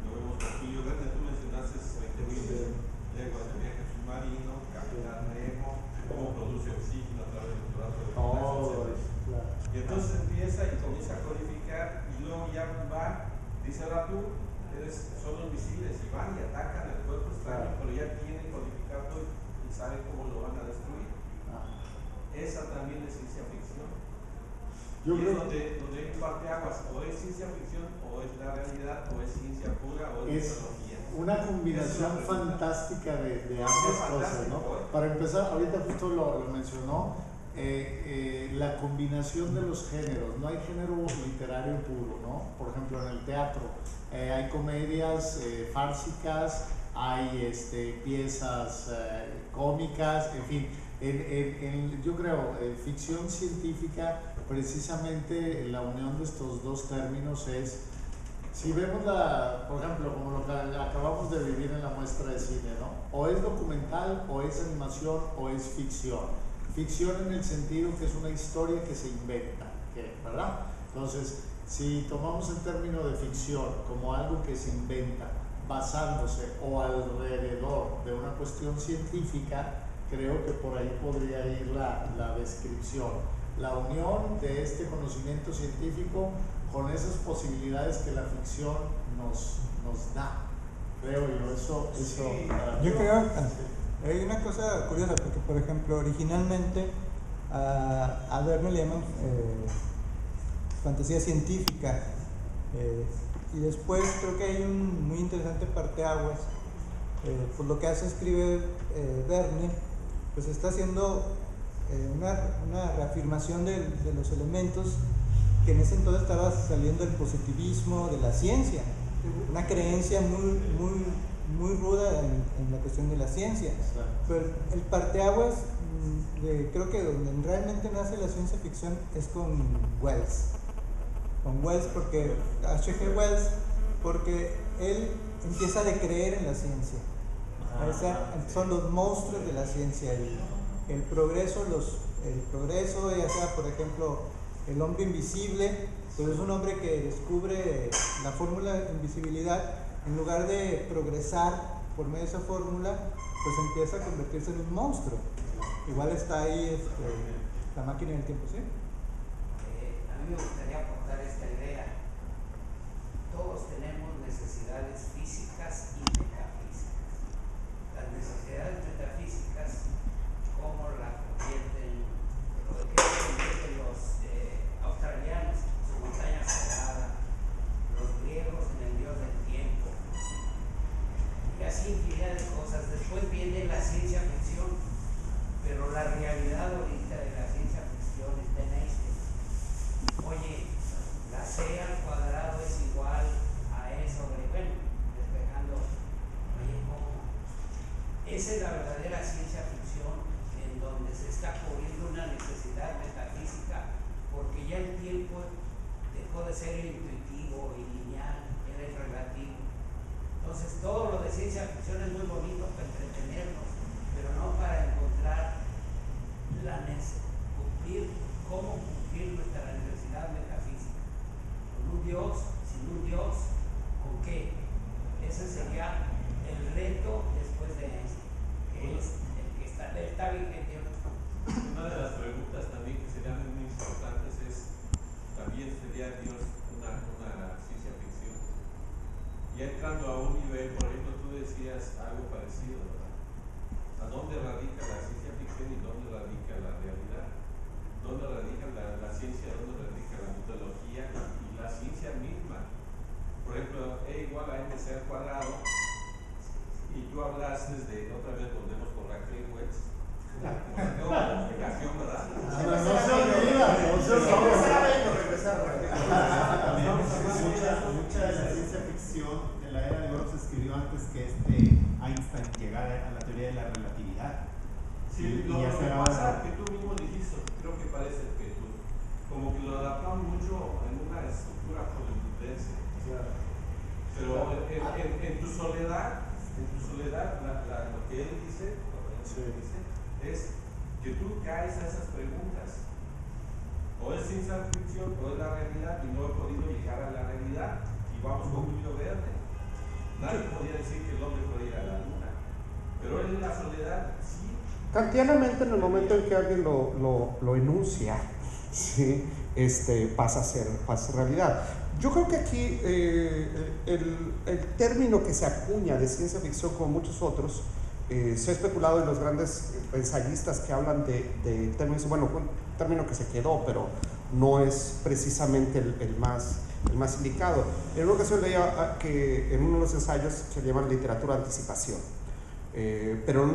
Lo vemos con Julio Verne, tú mencionaste 20.000 leguas de viaje submarino, Capitán Nemo, cómo produce oxígeno a través del trabajo de Todo eso, claro. Y entonces empieza y comienza a codificar y luego ya va, dice ahora tú, son invisibles y van y atacan el cuerpo extraño, pero ya tienen codificado y saben cómo lo van a destruir. Esa también es ciencia ficción. Yo y creo es donde hay un parteaguas, o es ciencia ficción, o es la realidad, o es ciencia pura, o es tecnología. una combinación fantástica de ambas cosas, ¿no? Para empezar, ahorita justo lo mencionó, la combinación de los géneros. No hay género literario puro, ¿no? Por ejemplo, en el teatro hay comedias fársicas, hay piezas cómicas, en fin. Yo creo, ficción científica, precisamente la unión de estos dos términos es, si vemos por ejemplo, como lo que acabamos de vivir en la muestra de cine, ¿no? O es documental, o es animación, o es ficción. Ficción en el sentido que es una historia que se inventa, ¿verdad? Entonces, si tomamos el término de ficción como algo que se inventa basándose o alrededor de una cuestión científica, creo que por ahí podría ir la descripción. La unión de este conocimiento científico con esas posibilidades que la ficción nos da. Creo yo, eso Sí, yo creo, hay una cosa curiosa, porque por ejemplo, originalmente a Verne le llaman fantasía científica, y después creo que hay un muy interesante parteaguas, por lo que escribe Verne, pues está haciendo una reafirmación de los elementos que en ese entonces estaba saliendo el positivismo de la ciencia, una creencia muy ruda en la cuestión de la ciencia. Pero el parteaguas, creo que donde realmente nace la ciencia ficción es con Wells, porque H.G. Wells, porque él empieza a creer en la ciencia. Son los monstruos de la ciencia, el progreso, ya sea por ejemplo el hombre invisible, pues es un hombre que descubre la fórmula de invisibilidad. En lugar de progresar por medio de esa fórmula, pues empieza a convertirse en un monstruo. Igual está ahí la máquina del tiempo, ¿sí? A mí me gustaría aportar esta idea. Todos tenemos necesidades físicas y metafísicas. Las necesidades metafísicas, ¿cómo la convierten? ¿Por qué convierten los australianos en su montaña sagrada? Los griegos en el dios del tiempo. Y así infinidad de cosas. Después viene la ciencia ficción, pero la realidad ahorita de la ciencia ficción está en Einstein. Oye, la C al cuadrado es igual a E sobre, bueno, despejando. Oye, ¿cómo? Esa es la verdadera ciencia ficción, en donde se está cubriendo una necesidad metafísica, porque ya el tiempo dejó de ser intuitivo y lineal, era relativo. Entonces todo lo de ciencia ficción es muy bonito para entretenernos, pero no para encontrar cómo cumplir nuestra necesidad metafísica. Con un Dios, sin un Dios, ¿con qué? Ese sería el reto después de Einstein, que es el que está vigente. Una de las preguntas también que serían muy importantes es, ¿también sería Dios una ciencia ficción? Ya entrando a un nivel, por ejemplo, tú decías algo parecido, ¿verdad? ¿A dónde radica la ciencia ficción y dónde radica la realidad? ¿Dónde radica la ciencia? ¿Dónde radica la mitología y la ciencia misma? Por ejemplo, E igual a mc al cuadrado, y tú hablaste otra vez volvemos con Raquel Wells, como la explicación, ¿verdad? antes que Einstein llegara a la teoría de la relatividad. Sí, lo que pasa que tú mismo dijiste, creo que parece que tú, como que lo adaptamos mucho en una estructura hollywoodense. Claro. Pero en tu soledad, lo que él dice, es que tú caes a esas preguntas. O es ciencia ficción o es la realidad, y no he podido llegar a la realidad. Y vamos con Julio Verne. Nadie podía decir que el hombre puede ir a la luna. Pero él en la soledad, sí. Kantianamente, en el momento en que alguien lo enuncia, ¿sí? Pasa a ser realidad. Yo creo que aquí el término que se acuña de ciencia ficción, como muchos otros, se ha especulado en los grandes ensayistas que hablan de términos, bueno, un término que se quedó, pero no es precisamente el más indicado. En una ocasión leía que en uno de los ensayos se llama literatura anticipación. Pero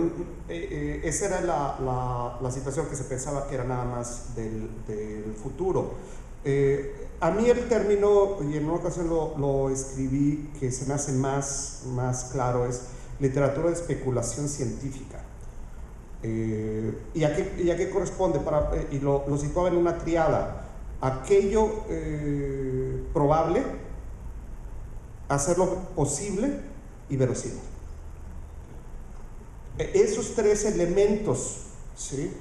esa era la situación que se pensaba que era nada más del futuro. A mí el término, y en una ocasión lo escribí, que se me hace más claro, es literatura de especulación científica. ¿Y a qué corresponde? Y lo situaba en una triada: aquello probable, hacerlo posible y verosímil. Esos tres elementos, ¿sí?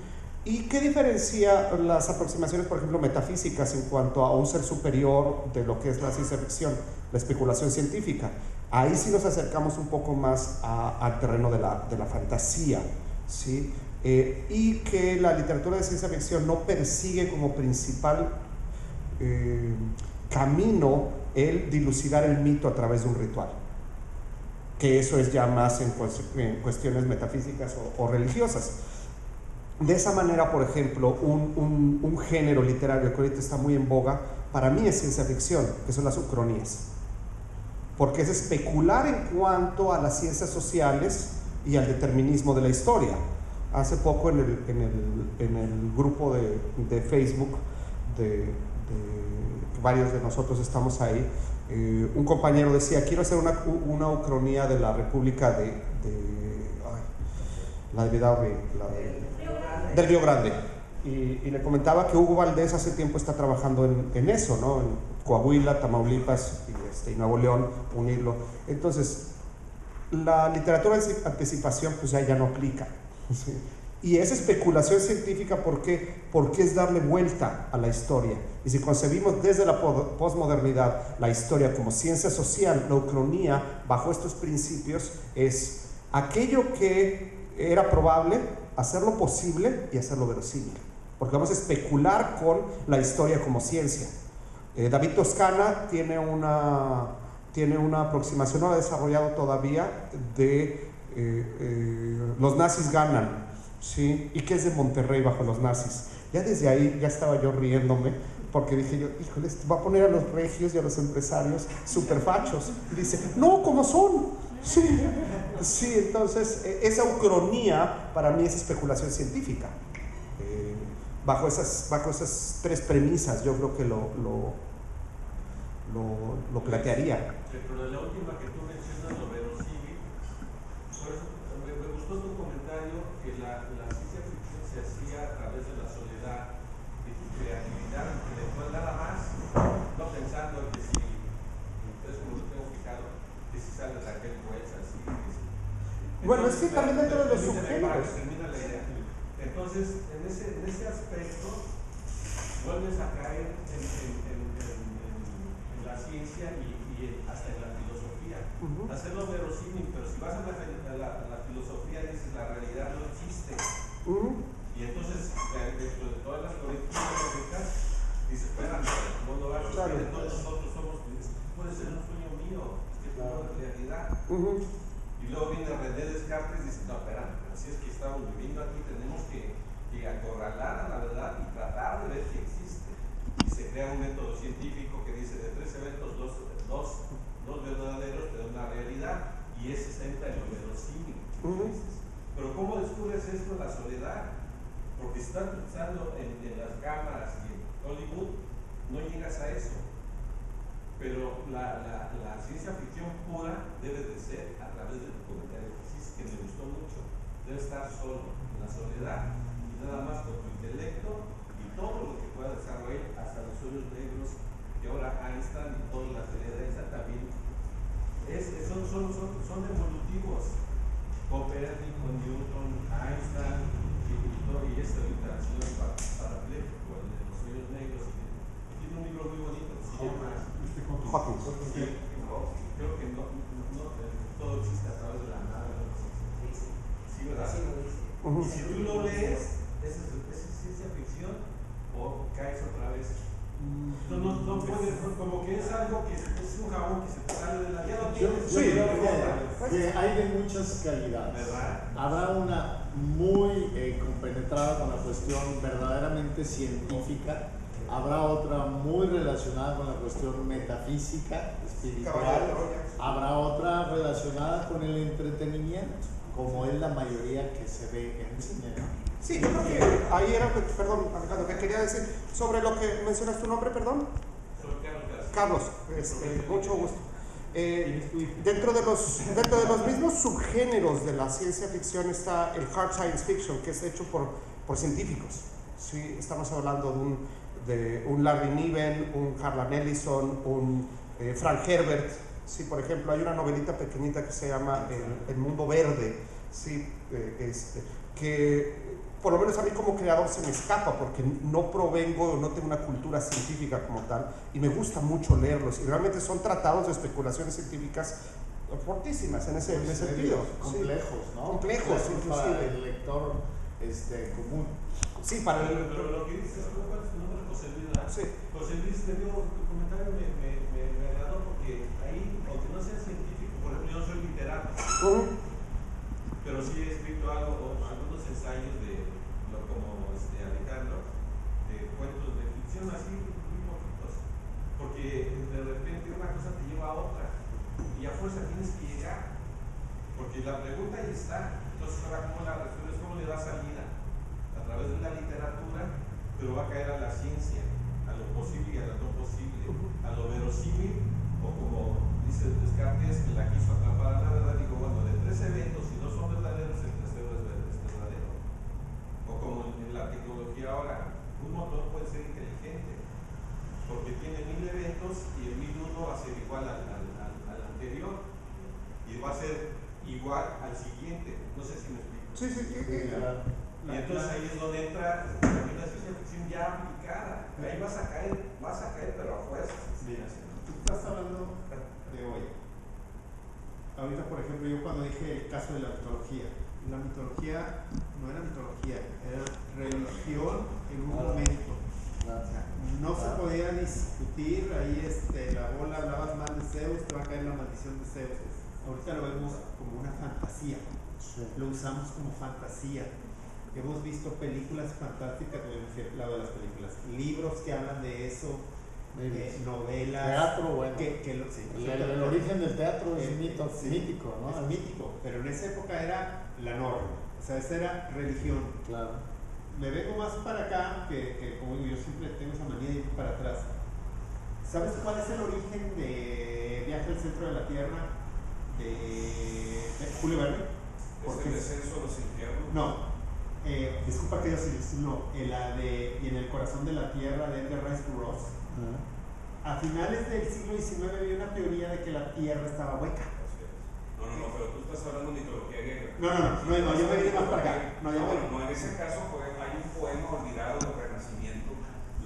¿Y qué diferencia las aproximaciones, por ejemplo, metafísicas en cuanto a un ser superior de lo que es la ciencia ficción, la especulación científica? Ahí sí nos acercamos un poco más al terreno de la fantasía, ¿sí? Y que la literatura de ciencia ficción no persigue como principal camino el dilucidar el mito a través de un ritual, que eso es ya más en cuestiones metafísicas o religiosas. De esa manera, por ejemplo, un género literario que ahorita está muy en boga, para mí es ciencia ficción, que son las ucronías, porque es especular en cuanto a las ciencias sociales y al determinismo de la historia. Hace poco en el grupo de Facebook, varios de nosotros estamos ahí, un compañero decía: quiero hacer una ucronía de la República del Río Grande. Y le comentaba que Hugo Valdés hace tiempo está trabajando en eso, ¿no? En Coahuila, Tamaulipas y Nuevo León, unirlo. Entonces, la literatura de anticipación pues ya no aplica, ¿sí? Y es especulación científica, ¿por qué? Porque es darle vuelta a la historia. Y si concebimos desde la posmodernidad la historia como ciencia social, la ucronía, bajo estos principios, es aquello que era probable, hacerlo posible y hacerlo verosímil. Porque vamos a especular con la historia como ciencia. David Toscana tiene una aproximación, no la ha desarrollado todavía, de los nazis ganan, ¿sí? Y que es de Monterrey bajo los nazis. Ya desde ahí ya estaba yo riéndome, porque dije yo: híjole, va a poner a los regios y a los empresarios superfachos. Y dice: no, ¿cómo son? Sí, entonces esa ucronía para mí es especulación científica. Bajo esas tres premisas yo creo que lo plantearía. Pero de la última que tú mencionas, lo verosímil, por eso me gustó tu comentario, que la ciencia ficción se hacía a través de la soledad, de tu creatividad intelectual, nada más, no pensando que si, entonces como lo tengo fijado, que si sale Raquel Welch así. Bueno, es que también dentro de los subgéneros. Termina la idea. Entonces, en ese aspecto, vuelves a caer en la ciencia y hasta en la filosofía. Hacerlo verosímil, pero si vas a la filosofía, dices: la realidad no existe. Y entonces, dentro de todas las colectivas lógicas, dices: espérame, no lo hagas. Claro. Todos nosotros somos, puede ser un sueño mío, es que no es realidad. Y luego viene René Descartes y dice: no, espérame, pero si es que estamos viviendo aquí, tenemos que acorralar a la verdad y tratar de ver si existe. Y se crea un método científico que dice: de tres eventos, dos verdaderos te dan una realidad, y ese se entra en lo verosímil. Pero ¿cómo descubres esto en la soledad? Porque si estás pensando en las cámaras y en Hollywood, no llegas a eso. Pero la ciencia ficción pura debe de ser a través del comentario que me gustó mucho. Debe estar solo, en la soledad, y nada más con tu intelecto y todo lo que pueda desarrollar, hasta los sueños negros, que ahora Einstein y toda la teoría de Einstein también son evolutivos. Copérnico, Newton, Einstein y este ahorita el señor parapléjico, el de los sueños negros, tiene un libro muy bonito que se llama Hawking. Creo que no, todo existe a través de la nada, ¿no? Sí, ¿verdad? Y si tú lo lees, ¿es ciencia ficción o caes otra vez? No puedes, como que es algo que es un jabón que se te sale de la... Ya lo tienes. Yo creo que hay de muchas calidades. ¿Verdad? Habrá una muy compenetrada con la cuestión verdaderamente científica, habrá otra muy relacionada con la cuestión metafísica, espiritual, habrá otra relacionada con el entretenimiento, como es la mayoría que se ve en el cine, ¿no? Sí, yo creo que ahí era, perdón, Alejandro, que quería decir sobre lo que mencionas tu nombre, perdón. Soy Carlos, mucho gusto. Dentro de los mismos subgéneros de la ciencia ficción está el hard science fiction, que es hecho por científicos. ¿Sí? Estamos hablando de un Larry Niven, un Harlan Ellison, un Frank Herbert. ¿Sí? Por ejemplo, hay una novelita pequeñita que se llama El Mundo Verde, ¿sí? Que por lo menos a mí como creador se me escapa porque no provengo, no tengo una cultura científica como tal y me gusta mucho leerlos y realmente son tratados de especulaciones científicas fortísimas en ese sentido. Complejos, sí. ¿no? Complejos, para inclusive. el lector común. Sí, para el... Pero lo que dices, ¿cuál es tu nombre? José Luis, ¿verdad? Sí. José Luis, tu comentario me agradó porque ahí, aunque no sea científico, por ejemplo, yo no soy literato, pero sí he escrito algunos ensayos como Alejandro, de cuentos de ficción así muy poquitos, porque de repente una cosa te lleva a otra y a fuerza tienes que llegar, porque la pregunta ahí está. Entonces ahora cómo la resuelves, cómo le das salida a través de la literatura, pero va a caer a la ciencia, a lo posible y a lo no posible, a lo verosímil, o como dice Descartes, que la quiso atrapar a la verdad. Digo, bueno, de tres eventos, si no son verdaderos, el tercero es verdadero. O como en la tecnología ahora, un motor puede ser inteligente porque tiene 1000 eventos y el 1001 va a ser igual al anterior y va a ser igual al siguiente. No sé si me explico. Sí. Y entonces ahí es donde entra también la ciencia ficción ya aplicada. Ahí vas a caer pero a fuerzas. Mira, tú estás hablando de hoy. Ahorita, por ejemplo, yo cuando dije el caso de la mitología no era mitología, era religión en un momento. O sea, no se podía discutir ahí la bola, hablabas mal de Zeus, te va a caer la maldición de Zeus. Ahorita lo vemos como una fantasía, lo usamos como fantasía. Hemos visto películas fantásticas, lado de las películas, libros que hablan de eso, novelas. Teatro, bueno. El origen del teatro es mítico, ¿no? Es mítico, pero en esa época era la norma, o sea, esa era religión. Claro. Me vengo más para acá, que como yo siempre tengo esa manía de ir para atrás. ¿Sabes cuál es el origen de Viaje al Centro de la Tierra de Julio Verne? ¿Es el descenso de los infiernos? No. Disculpa que yo sí, no, la de Y en el corazón de la Tierra de Edgar Rice Burroughs. A finales del siglo XIX había una teoría de que la Tierra estaba hueca. No, pero tú estás hablando de mitología griega. No, yo me vine más para acá. No, en ese caso hay un poema olvidado del Renacimiento,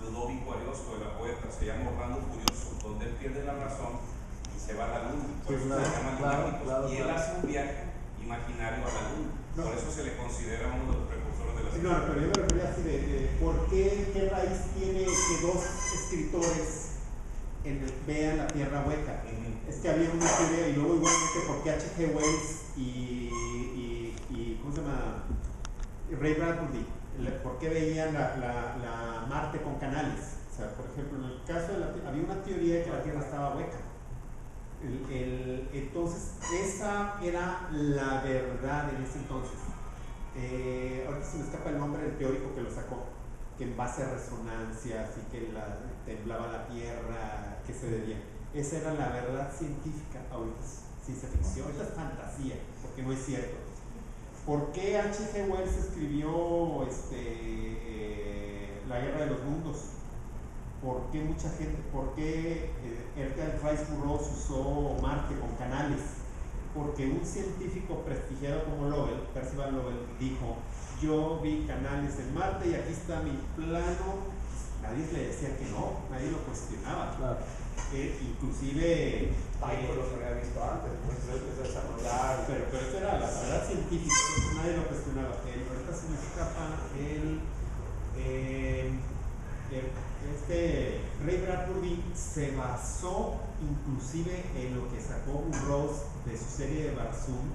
Ludovico Ariosto, de la poeta, se llama Orlando Furioso, donde él pierde la razón y se va a la luna. Por eso se llama Lunáticos. Y él hace un viaje imaginario a la luna. Por eso se le considera uno de los precursores de la ciencia. No, pero yo me refería así de ¿por qué raíz tiene que dos escritores vean la Tierra hueca? Es que había una teoría, y luego igualmente porque H.G. Wells y ¿cómo se llama? Ray Bradbury, ¿por qué veían la Marte con canales? O sea, por ejemplo, en el caso había una teoría de que la Tierra estaba hueca. Entonces, esa era la verdad en ese entonces. Ahorita se me escapa el nombre del teórico que lo sacó, que en base a resonancias y que temblaba la Tierra, que se debía. esa era la verdad científica. Ahorita es ciencia ficción, ahorita es fantasía, porque no es cierto. ¿Por qué H.G. Wells escribió La Guerra de los Mundos? ¿Por qué mucha gente, por qué Edgar Rice Burroughs usó Marte con canales? Porque un científico prestigiado como Lowell, Percival Lowell, dijo: yo vi canales en Marte y aquí está mi plano. Nadie le decía que no, nadie lo cuestionaba. Claro. Inclusive Tycho los había visto antes, pues empezó a desarrollar. pero eso era la verdad científica, nadie lo cuestionaba. Ahorita se me escapa Ray Bradbury se basó inclusive en lo que sacó Burroughs de su serie de Barsoom,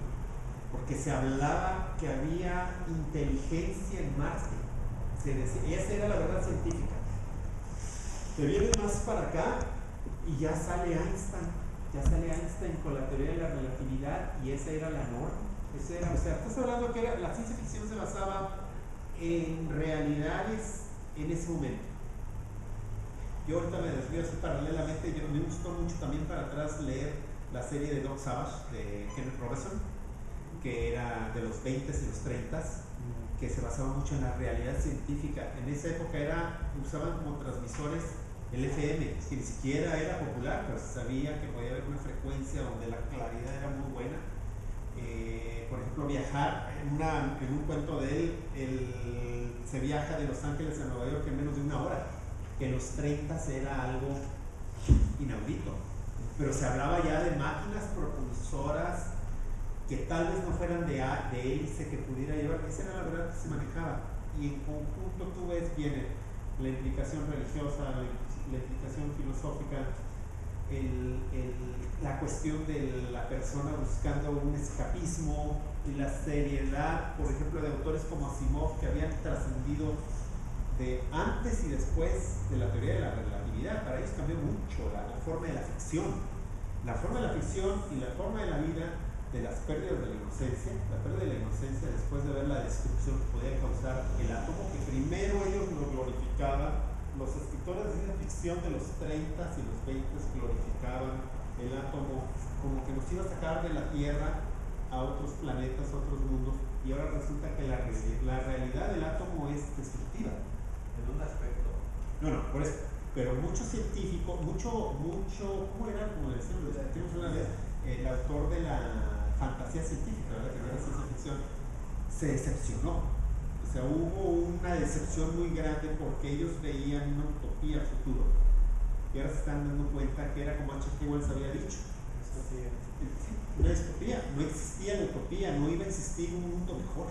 porque se hablaba que había inteligencia en Marte. Esa era la verdad científica. Te vienes más para acá y ya sale Einstein con la teoría de la relatividad, y esa era la norma. O sea, estás hablando que la ciencia ficción se basaba en realidades en ese momento. Yo ahorita me desvío así paralelamente. Me gustó mucho también para atrás leer la serie de Doc Savage de Kenneth Robertson, que era de los 20s y los 30s, que se basaba mucho en la realidad científica. En esa época usaban como transmisores el FM, que ni siquiera era popular, pero se sabía que podía haber una frecuencia donde la claridad era muy buena. Por ejemplo, viajar, en un cuento de él, se viaja de Los Ángeles a Nueva York en menos de una hora, que en los 30 era algo inaudito. Pero se hablaba ya de máquinas propulsoras que tal vez no fueran de hélice, que pudiera llevar. Esa era la verdad que se manejaba. Y en conjunto tú ves, viene la implicación religiosa, la implicación filosófica, la cuestión de la persona buscando un escapismo, y la seriedad, por ejemplo, de autores como Asimov, que habían trascendido de antes y después de la teoría de la relatividad. Para ellos cambió mucho la forma de la ficción. La forma de la ficción y la forma de la vida, de las pérdidas de la inocencia, la pérdida de la inocencia después de ver la destrucción que podía causar el átomo, que primero ellos lo glorificaban. Los escritores de ciencia ficción de los 30s y los 20s glorificaban el átomo como que nos iba a sacar de la Tierra a otros planetas, a otros mundos, y ahora resulta que la realidad del átomo es destructiva. En un aspecto. No, por eso. Pero mucho científico, ¿cómo era? Como decíamos una vez, el autor de la fantasía científica, ¿verdad? Que no era ciencia ficción, se decepcionó. O sea, hubo una decepción muy grande porque ellos veían una utopía futuro. Y ahora se están dando cuenta que era como H.G. Wells había dicho. Una distopía. No existía la utopía, no iba a existir un mundo mejor,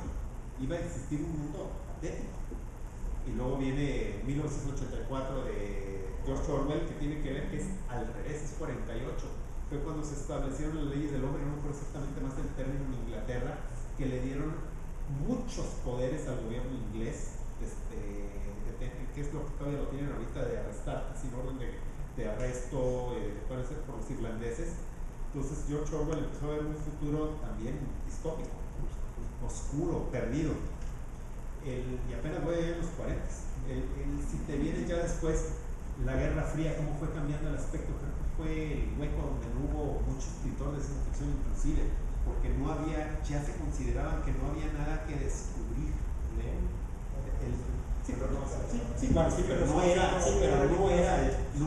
iba a existir un mundo patético. Y luego viene 1984 de George Orwell, que tiene que ver que es al revés, es 48. Fue cuando se establecieron las leyes del hombre, no me acuerdo exactamente más el término, en Inglaterra, que le dieron muchos poderes al gobierno inglés, que es lo que todavía lo tienen ahorita, de arrestar sin orden de arresto, puede ser por los irlandeses. Entonces George Orwell empezó a ver un futuro también distópico, oscuro, perdido. Y apenas voy a ir a los 40. Si te vienes ya después, la Guerra Fría, cómo fue cambiando el aspecto. Creo que fue el hueco donde no hubo muchos escritores de ciencia ficción, inclusive, porque no había, ya se consideraban que no había nada que descubrir. Pero no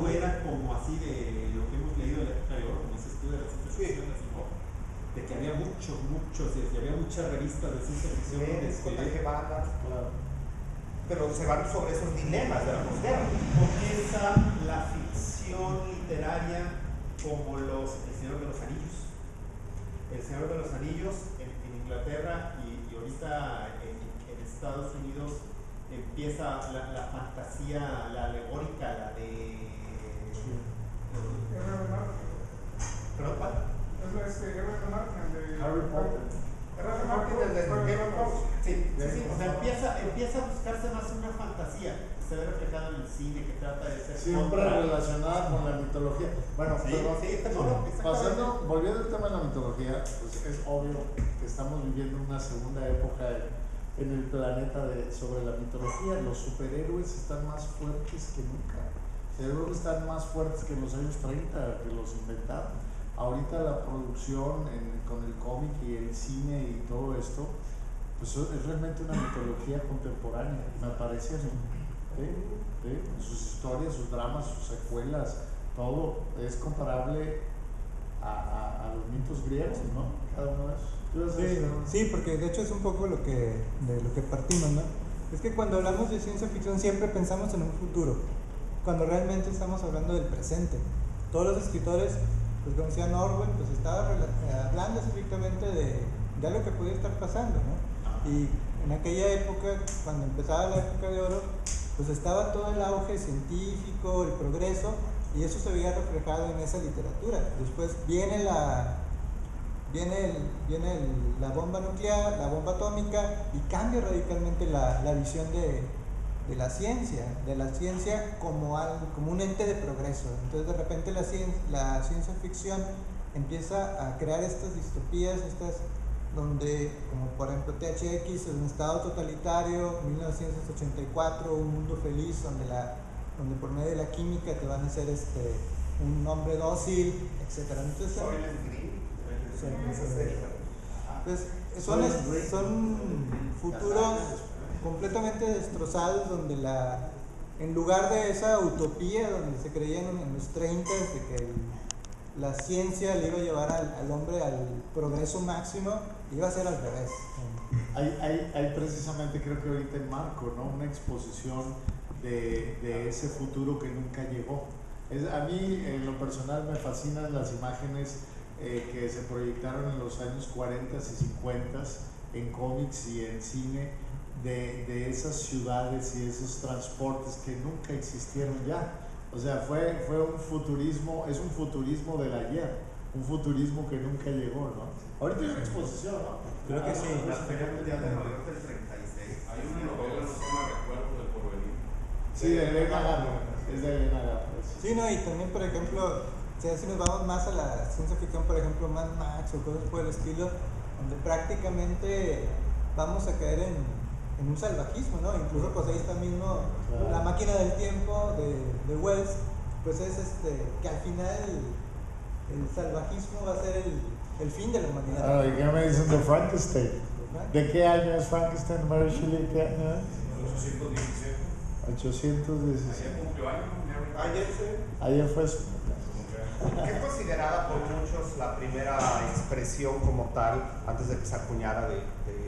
era como así de lo que hemos leído de la época de oro, como ese estudio de la ciencia ficción, de que había muchos, y había muchas revistas de ciencia ficción donde escribían. Pero se van sobre esos dilemas de la posguerra. Comienza la ficción literaria como El Señor de los Anillos. El Señor de los Anillos en Inglaterra y ahorita en Estados Unidos empieza la fantasía, la alegórica, la de... ¿Perdón, cuál? Harry Potter. Sí. O sea, empieza a buscarse más una fantasía que se ve reflejada en el cine, que trata de ser siempre relacionada con la mitología. Bueno, volviendo al tema de la mitología, pues es obvio que estamos viviendo una segunda época en el planeta sobre la mitología. Los superhéroes están más fuertes que nunca. Yo creo que están más fuertes que en los años 30, que los inventaron. Ahorita la producción con el cómic y el cine y todo esto, pues es realmente una mitología contemporánea, me parece a mí. ¿Sí? Sus historias, sus dramas, sus secuelas, todo es comparable a los mitos griegos, ¿no? Cada uno de esos. Sí, porque de hecho es un poco de lo que partimos, ¿no? Es que cuando hablamos de ciencia ficción siempre pensamos en un futuro, cuando realmente estamos hablando del presente. Todos los escritores, pues como decía Orwell, pues estaba hablando estrictamente de algo que podía estar pasando, ¿no? Y en aquella época, cuando empezaba la época de oro, pues estaba todo el auge científico, el progreso, y eso se veía reflejado en esa literatura. Después viene la bomba nuclear, la bomba atómica, y cambia radicalmente la visión de la ciencia como un ente de progreso. Entonces de repente la ciencia ficción empieza a crear estas distopías, donde, como por ejemplo THX, un estado totalitario, 1984, un mundo feliz, donde por medio de la química te van a hacer un hombre dócil, etc. Entonces, son futuros completamente destrozados, donde en lugar de esa utopía donde se creían en los 30 de que la ciencia le iba a llevar al hombre al progreso máximo, iba a ser al revés. Hay precisamente, creo que ahorita en Marco, ¿no? Una exposición de ese futuro que nunca llegó. A mí, en lo personal, me fascinan las imágenes que se proyectaron en los años 40 y 50 en cómics y en cine de esas ciudades y esos transportes que nunca existieron ya. O sea, fue un futurismo, es un futurismo del ayer, un futurismo que nunca llegó, ¿no? Ahorita hay una exposición, ¿no? Creo que sí. La Feria Mundial de Nueva York del 36. Hay una novela, no se llama Recuerdo del Porvenir. Sí, de Elena Garro. Es de Elena Garro. Sí, no, y también, por ejemplo, si nos vamos más a la ciencia ficción, por ejemplo, Mad Max o cosas por el estilo, donde prácticamente vamos a caer en un salvajismo, ¿no? Incluso pues ahí está mismo La máquina del tiempo de Wells, pues es que al final el salvajismo va a ser el fin de la humanidad. ¿Y qué me dicen de Frankenstein? ¿De qué año es Frankenstein, Mary Shelley? ¿Qué año es? 817. 817. Ayer cumplió año. Ayer fue su. Es considerada por muchos la primera expresión como tal, antes de que se acuñara de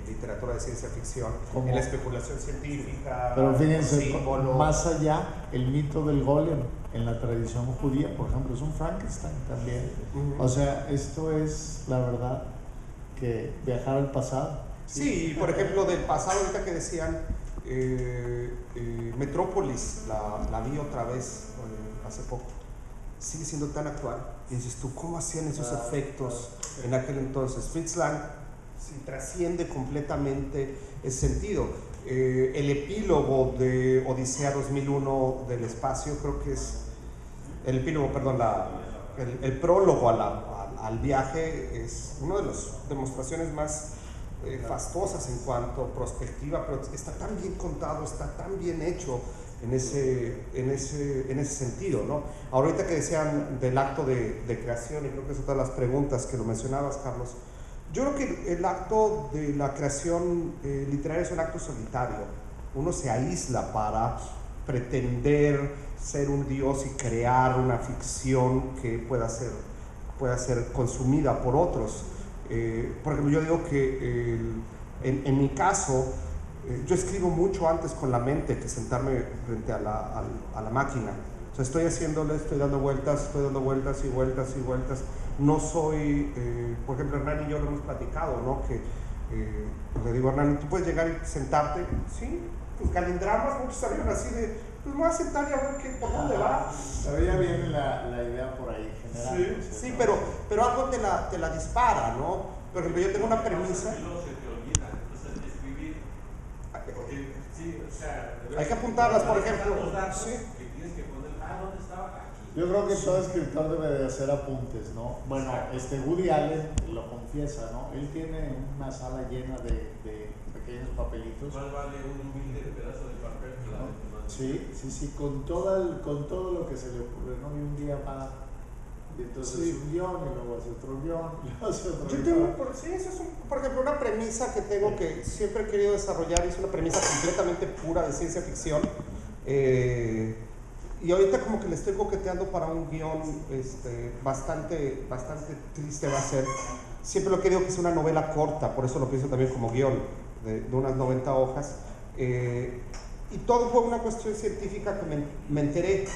literatura de ciencia ficción, en la especulación científica. Pero fíjense, símbolo. más allá, el mito del golem en la tradición judía, por ejemplo, es un Frankenstein también. O sea, esto es la verdad, que viajar al pasado. Sí, por ejemplo, del pasado, ahorita que decían Metrópolis, la vi otra vez hace poco. Sigue siendo tan actual. Y dices tú, ¿cómo hacían esos efectos en aquel entonces? Fritz Lang trasciende completamente ese sentido. El epílogo de Odisea 2001 del espacio, creo que es el epílogo, perdón, el prólogo al viaje es una de las demostraciones más fastuosas en cuanto a perspectiva, pero está tan bien contado, está tan bien hecho en ese sentido, ¿no? Ahorita que decían del acto de creación, y creo que es otra de las preguntas que lo mencionabas, Carlos, yo creo que el acto de la creación literaria es un acto solitario. Uno se aísla para pretender ser un dios y crear una ficción que pueda ser consumida por otros. Por ejemplo, yo digo que en mi caso, yo escribo mucho antes con la mente que sentarme frente a la máquina. O sea, estoy dando vueltas y vueltas y vueltas. No soy, por ejemplo, Hernán y yo lo hemos platicado, ¿no? Que le digo a Hernán, ¿tú puedes llegar y sentarte? Sí, pues calendramas, muchos salieron así de, pues me voy a sentar y a ver por dónde va. Pero ya viene la idea por ahí, general. Sí, pero algo te la dispara, ¿no? Por ejemplo, yo tengo una premisa. Hay que apuntarlas, por ejemplo. Sí. Que tienes que poner, ¿dónde estaba? Aquí. Yo creo que todo escritor debe de hacer apuntes, ¿no? Bueno, Woody Allen lo confiesa, ¿no? Él tiene una sala llena de pequeños papelitos. Más vale un humilde pedazo de papel que la de Sí, con todo lo que se le ocurre, ¿no? Y un día va, y entonces un guión, y luego hace otro guión, y luego hace otro guión. Yo tengo, eso es por ejemplo, una premisa que tengo que siempre he querido desarrollar, y es una premisa completamente pura de ciencia ficción. Y ahorita como que le estoy coqueteando para un guión bastante triste va a ser. Siempre lo he querido que sea una novela corta, por eso lo pienso también como guión, de unas 90 hojas. Y todo fue una cuestión científica que me enteré.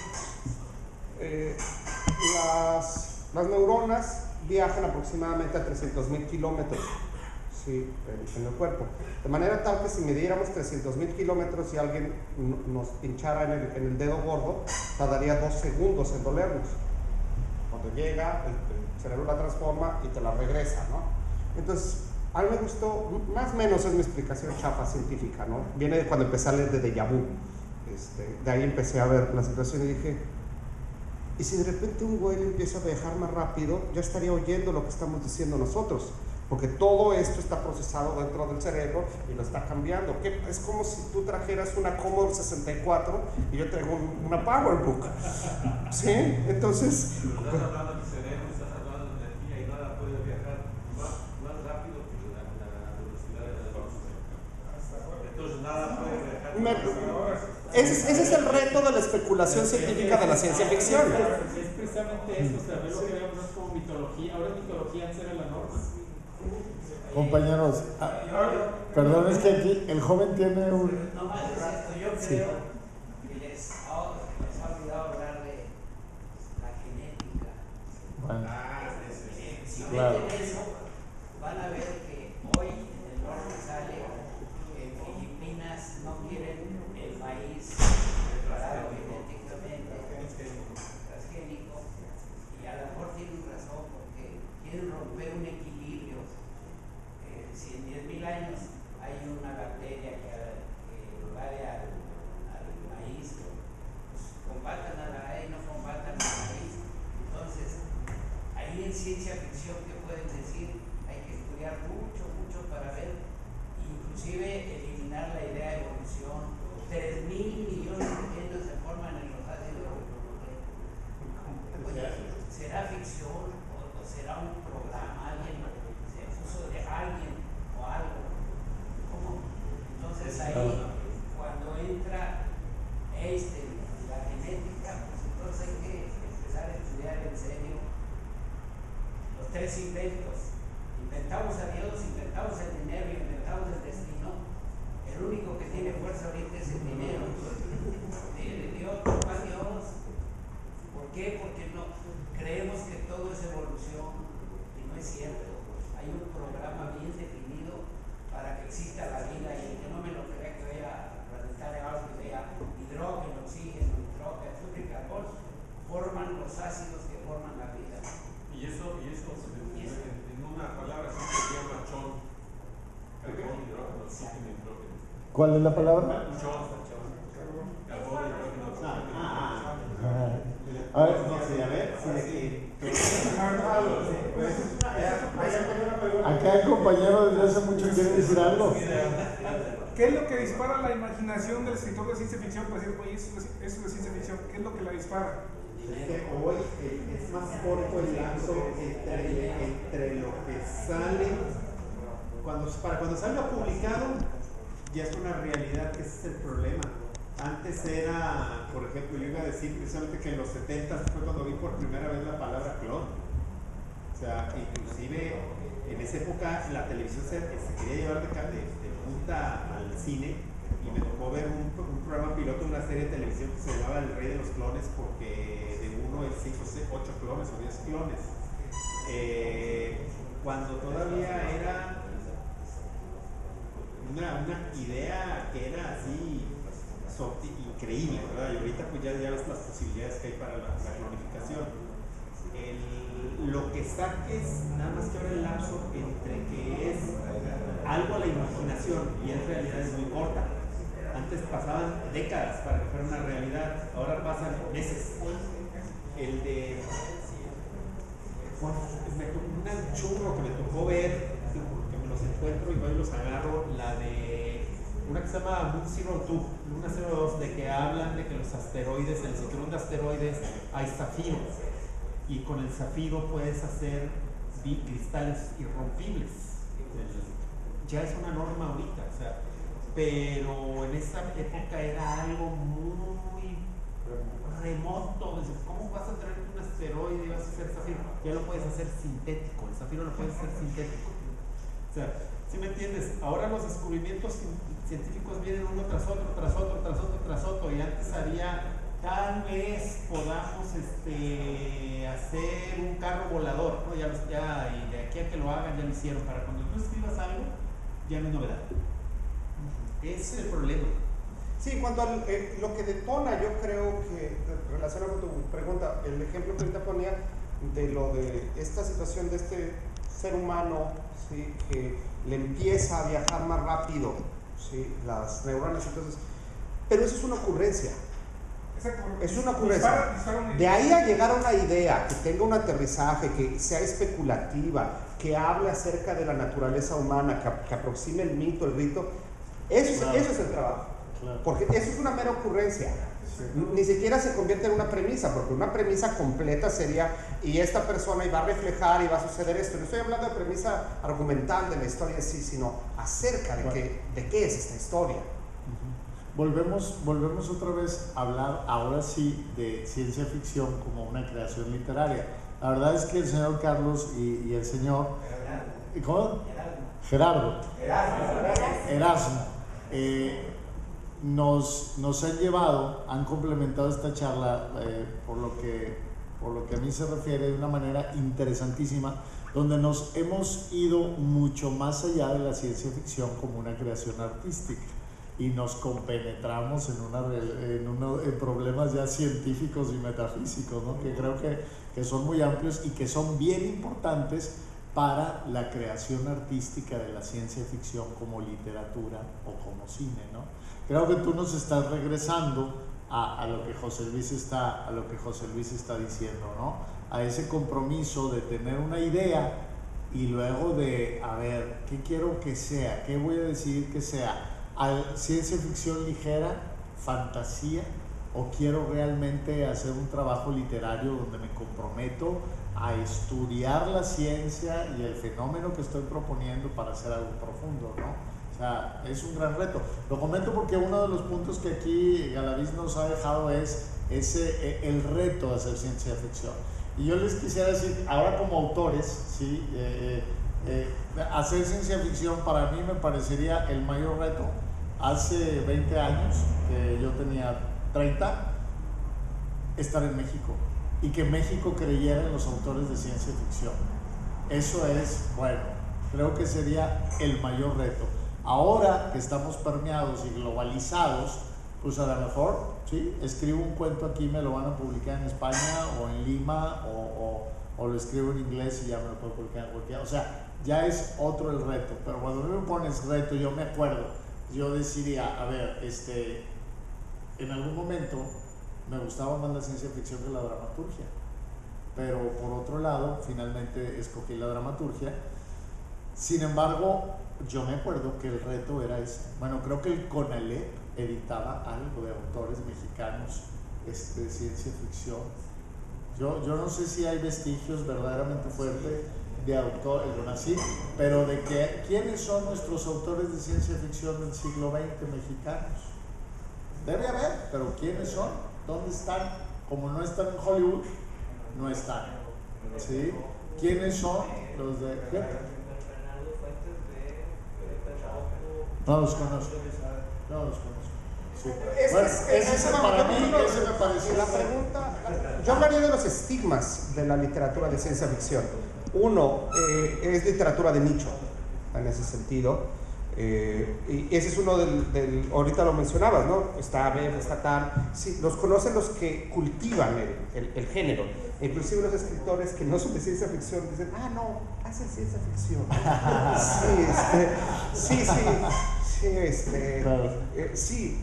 Las neuronas viajan aproximadamente a 300.000 kilómetros, ¿sí?, en el cuerpo. De manera tal que si midiéramos 300.000 kilómetros y alguien nos pinchara en el dedo gordo, tardaría 2 segundos en dolernos. Cuando llega, el cerebro la transforma y te la regresa, ¿no? Entonces, a mí me gustó, más o menos es mi explicación chafa científica, ¿no? Viene de cuando empecé a leer de déjà vu. De ahí empecé a ver la situación y dije, ¿y si de repente un güey empieza a viajar más rápido? Ya estaría oyendo lo que estamos diciendo nosotros, porque todo esto está procesado dentro del cerebro y lo está cambiando. Es como si tú trajeras una Commodore 64 y yo traigo una PowerBook, ¿sí? Entonces... Pero estás hablando de cerebro, estás hablando de energía y nada puede viajar más rápido que la velocidad de la luz. Entonces nada puede viajar. Ese es el reto de la especulación científica de la ciencia ficción. Es precisamente eso, lo que vemos como mitología. Ahora mitología antes era la norma. Compañeros, perdón, es que aquí el joven tiene un... No más es esto, yo creo que les ha olvidado hablar de la genética. Bueno, Si claro. meten eso, van a ver que hoy en el norte sale que en Filipinas no quieren el maíz preparado genéticamente, transgénico, y a lo mejor tienen razón porque quieren romper un equilibrio. Si en 10.000 años hay una bacteria que vale al maíz, pues combatan a la A y no combatan al maíz. Entonces, ahí en ciencia ficción, ¿qué pueden decir? Hay que estudiar mucho para ver, inclusive eliminar la idea de evolución. 3.000 millones de genes se forman en los ácidos ribonucleicos. ¿Será ficción o será un programa? ¿Alguien se puso de alguien o algo? ¿Cómo? Entonces ahí, cuando entra la genética, pues entonces hay que empezar a estudiar en serio los 3 inventos. Inventamos a Dios, inventamos el dinero y inventamos el destino. El único que tiene fuerza ahorita es el dinero. Dios, papá Dios. ¿Por qué? Porque no creemos que todo es evolución y no es cierto. Hay un programa bien definido para que exista la vida y el fenómeno que vea que vaya a planetario algo que vea hidrógeno, oxígeno, nitrógeno, azufre y carbón, forman los ácidos que forman la vida. Y eso en una palabra simple se llama chon. Carbón, hidrógeno, oxígeno, nitrógeno. ¿Cuál es la palabra? Chon. Carbón, hidrógeno, oxígeno. A ver, acá el compañero desde hace mucho quiere decir algo. ¿Qué es lo que dispara la imaginación del escritor de ciencia ficción? Pues decir, oye, eso es de ciencia ficción. ¿Qué es lo que la dispara? Es que hoy es más corto el lapso entre lo que sale, cuando salga publicado, ya es una realidad, que ese es el problema. Antes era, por ejemplo, yo iba a decir precisamente que en los 70 fue cuando vi por primera vez la palabra clon. O sea, inclusive en esa época la televisión se quería llevar de punta al cine, y me tocó ver un programa piloto de una serie de televisión que se llamaba El Rey de los Clones, porque de 1 es 5, 8 clones o 10 clones. Cuando todavía era una idea que era así increíble, ¿verdad? Y ahorita pues ya ves las posibilidades que hay para la clonificación. Lo que saques, nada más que ahora el lapso entre que es algo a la imaginación y en realidad es muy corta. Antes pasaban décadas para que fuera una realidad, ahora pasan meses. el de un churro que me tocó ver, que me los encuentro y voy y los agarro, la de una que se llama Moon Zero 2, Luna 02, de que hablan de que los asteroides, en el cinturón de asteroides hay zafiro, y con el zafiro puedes hacer cristales irrompibles. Ya es una norma ahorita, o sea, pero en esa época era algo muy remoto. ¿Cómo vas a traer un asteroide y vas a hacer zafiro? Ya lo puedes hacer sintético, el zafiro lo puedes hacer sintético. O sea, ¿sí me entiendes? Ahora los descubrimientos científicos vienen uno tras otro, tras otro, tras otro, tras otro, y antes había, tal vez podamos hacer un carro volador, ¿no? Ya, y de aquí a que lo hagan ya lo hicieron. Para cuando tú escribas algo, ya no hay novedad. Ese es el problema. Sí, en cuanto a lo que detona, yo creo que, relacionado con tu pregunta, el ejemplo que ahorita ponía de lo de esta situación de este ser humano, ¿sí?, que le empieza a viajar más rápido, ¿sí?, las neuronas, entonces, pero eso es una ocurrencia. Es una ocurrencia. De ahí a llegar a una idea que tenga un aterrizaje, que sea especulativa, que hable acerca de la naturaleza humana, que aproxime el mito, el rito, eso es el trabajo. Claro. Porque eso es una mera ocurrencia. Sí. Ni siquiera se convierte en una premisa, porque una premisa completa sería, y esta persona iba a reflejar y va a suceder esto. No estoy hablando de premisa argumental de la historia en sí, sino acerca de qué es esta historia. Volvemos otra vez a hablar ahora sí de ciencia ficción como una creación literaria. La verdad es que el señor Carlos y el señor ¿cómo? Gerardo Erasmo nos han llevado, han complementado esta charla por lo que a mí se refiere, de una manera interesantísima, donde nos hemos ido mucho más allá de la ciencia ficción como una creación artística y nos compenetramos en problemas ya científicos y metafísicos, ¿no?, que creo que son muy amplios y que son bien importantes para la creación artística de la ciencia ficción como literatura o como cine, ¿no? Creo que tú nos estás regresando a lo que José Luis está diciendo, ¿no? A ese compromiso de tener una idea y luego de, a ver, ¿qué quiero que sea? ¿Qué voy a decidir que sea? ¿Ciencia ficción ligera? ¿Fantasía? ¿O quiero realmente hacer un trabajo literario donde me comprometo a estudiar la ciencia y el fenómeno que estoy proponiendo para hacer algo profundo, ¿no? O sea, es un gran reto. Lo comento porque uno de los puntos que aquí Galaviz nos ha dejado es el reto de hacer ciencia ficción. Y yo les quisiera decir, ahora como autores, ¿sí? Hacer ciencia ficción para mí me parecería el mayor reto. Hace 20 años, que yo tenía 30, estar en México y que México creyera en los autores de ciencia ficción. Eso es, bueno, creo que sería el mayor reto. Ahora que estamos permeados y globalizados, pues a lo mejor, sí, escribo un cuento aquí, me lo van a publicar en España o en Lima o lo escribo en inglés y ya me lo puedo publicar en cualquier. O sea, ya es otro el reto. Pero cuando me pones reto, yo me acuerdo, yo deciría, a ver, en algún momento me gustaba más la ciencia ficción que la dramaturgia, pero por otro lado, finalmente escogí la dramaturgia. Sin embargo, yo me acuerdo que el reto era ese. Bueno, creo que el CONALEP editaba algo de autores mexicanos de ciencia ficción. Yo no sé si hay vestigios verdaderamente fuertes de autores, así, pero de que quiénes son nuestros autores de ciencia ficción del siglo XX mexicanos. Debe haber, pero quiénes son, dónde están. Como no están en Hollywood, no están, ¿sí? ¿Quiénes son los de qué? No los conozco. Sí. Para mí, ese me pareció la pregunta. Yo hablaría de los estigmas de la literatura de ciencia ficción. Uno, es literatura de nicho, en ese sentido. Y ese es uno ahorita lo mencionabas, ¿no? Está BEF, está tal. Sí, los conocen los que cultivan el género. Inclusive los escritores que no son de ciencia ficción dicen, no, hacen ciencia ficción. Sí,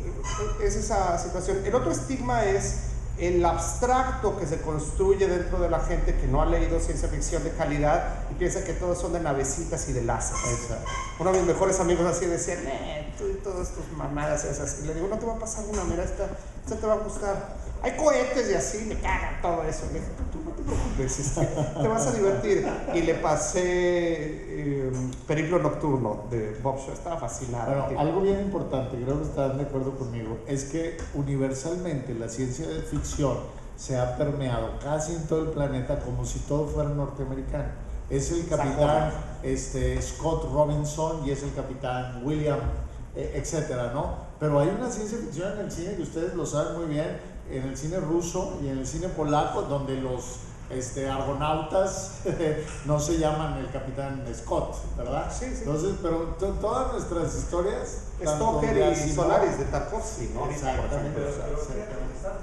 es esa situación. El otro estigma es el abstracto que se construye dentro de la gente que no ha leído ciencia ficción de calidad y piensa que todos son de navecitas y de láseres. Uno de mis mejores amigos así decía, tú y todas tus mamadas esas. Y le digo, no te va a pasar una, mira, esta te va a gustar. Hay cohetes y así, me cagan todo eso. Le dije, tú no te preocupes, te vas a divertir. Y le pasé Periplo Nocturno de Bob Shaw, estaba fascinado. Bueno, algo bien importante, creo que estarán de acuerdo conmigo, es que universalmente la ciencia de ficción se ha permeado casi en todo el planeta como si todo fuera norteamericano. Es el capitán Scott Robinson y es el capitán William, etcétera, ¿no? Pero hay una ciencia ficción en el cine que ustedes lo saben muy bien, en el cine ruso y en el cine polaco, donde los argonautas no se llaman el capitán Scott, ¿verdad? Sí. Entonces, pero todas nuestras historias, Stoker y Solaris de Tarkovsky, ¿no? Exactamente. Pero estás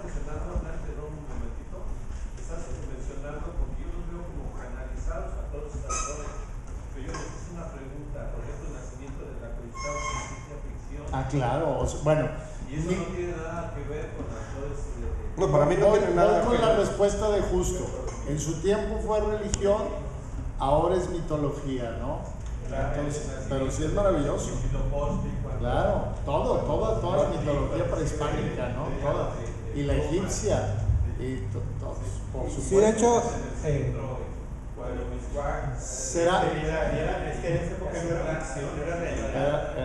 mencionando, perdón un momentito, estás mencionando porque yo los veo como canalizados a todos los actores. Pero yo les hice una pregunta, por ejemplo, el nacimiento de la cristal de ciencia ficción. Ah, claro, bueno. Y eso no tiene nada que ver con actores de... No, para mí no tiene nada que con ver. la respuesta de Justo. En su tiempo fue religión, ahora es mitología, ¿no? Entonces, pero sí es maravilloso. Claro, toda la mitología prehispánica, ¿no? Toda. Y la egipcia. Y todos, por supuesto. Sí, de hecho, será. Es que en esa época no era ficción, era realidad.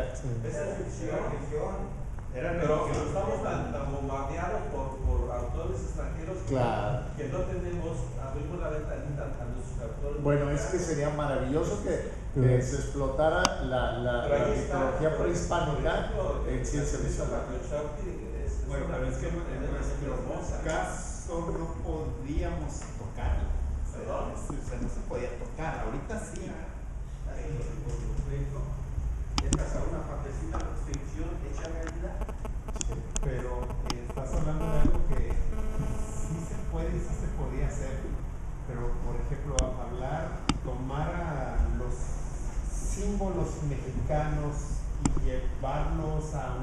Esa es ficción. Pero estamos tan bombardeados por autores extranjeros que no abrimos la ventanita a nuestros autores. Bueno, es que sería maravilloso que se explotara la mitología prehispánica en ciencia ficción. Bueno, pero es que en nuestro caso no podíamos tocarla. O sea, no se podía tocar. Ahorita sí. Entras a una partecita de ficción hecha realidad. Sí, pero estás hablando de algo que sí se puede y sí se podía hacer. Pero, por ejemplo, tomar a los símbolos mexicanos y llevarlos a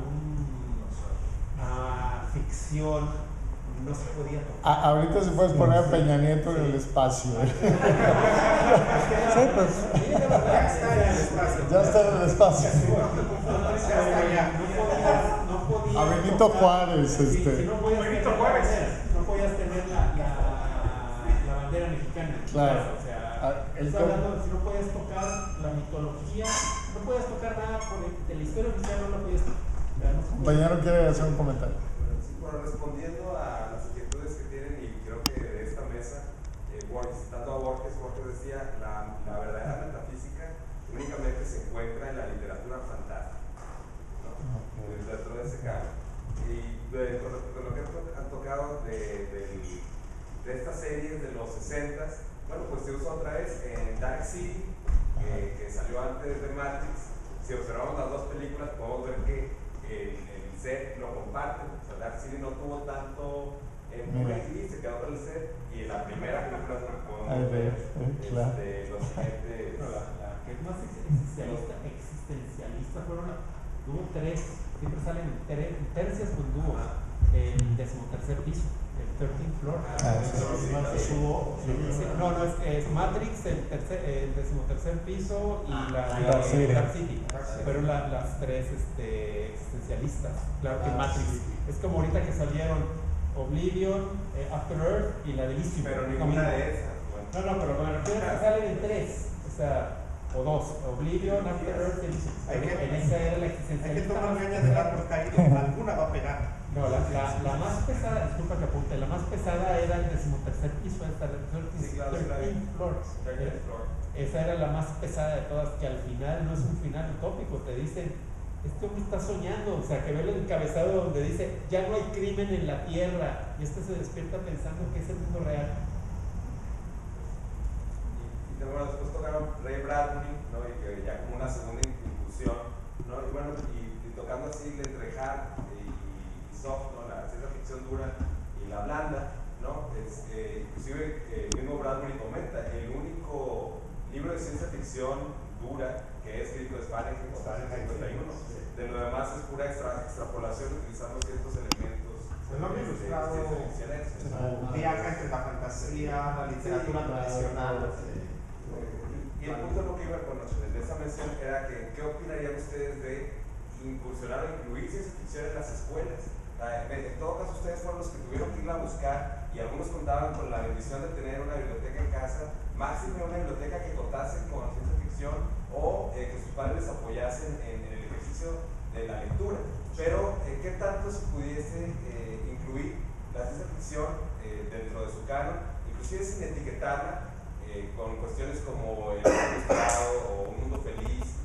ficción, no se podía tocar. Ahorita se puede poner a Peña Nieto en el espacio. sí, pues. Ya está en el espacio. No podía A Benito Juárez. Si no podías tener la bandera mexicana. Claro. O sea, está hablando de si no podías tocar la mitología, no podías tocar nada de la historia oficial, no la podías tocar. Compañero quiere hacer un comentario. Bueno, respondiendo a las inquietudes que tienen, y creo que de esta mesa, citando a Borges decía, la verdadera metafísica únicamente se encuentra en la literatura fantástica, ¿no? Dentro de ese campo. Y con lo que han tocado de estas series de los 60s, bueno, pues se usa otra vez en Dark City, que salió antes de Matrix. Si observamos las dos películas, podemos ver que el set lo comparten. O sea, Dark City no tuvo tanto empuje y se quedó con el set. Y en la primera película podemos ver los siguientes. La que es más existencialista tuvo tres, siempre salen en tercias con dúos. El 13º piso, el 13th floor. No, es Matrix, el 13º piso y la Dark City. Pero las tres existencialistas. Claro que Matrix. Es como ahorita que salieron Oblivion, After Earth y la de Elysium. Pero ninguna de esas. Bueno. No, pero me refiero a que salen en tres. O sea, o dos. Oblivion, After Earth y Elysium. En esa era la existencialista. Hay que tomar caña del árbol caído, alguna va a pegar. No, la más pesada, disculpa que apunte, la más pesada era el 13º piso, esta 13th floor. Esa era la más pesada de todas, que al final no es un final utópico, te dicen, este hombre está soñando, o sea, que ve el encabezado donde dice, ya no hay crimen en la tierra, y se despierta pensando que es el mundo real. Y bueno, después tocaron Ray Bradbury, ¿no? Y que ya como una segunda inclusión, ¿no? Y bueno, y tocando así entre hard y soft, ¿no? La ciencia ficción dura y la blanda, ¿no? Inclusive el mismo Bradbury comenta, el único libro de ciencia ficción dura que he escrito es Fahrenheit 51. De lo demás es pura extrapolación utilizando ciertos elementos El hombre ilustrado viaja entre la fantasía, la literatura tradicional. Y el punto de lo que iba con de esa mención era que, ¿qué opinarían ustedes de incursionar o incluir ciencia ficción en las escuelas? En todo caso, ustedes fueron los que tuvieron que irla a buscar y algunos contaban con la bendición de tener una biblioteca en casa, máximo una biblioteca que contase con ciencia ficción o que sus padres les apoyasen en el ejercicio de la lectura. Pero, ¿qué tanto se pudiese incluir la ciencia ficción dentro de su canon, inclusive sin etiquetarla, con cuestiones como el mundo ilustrado o un mundo feliz,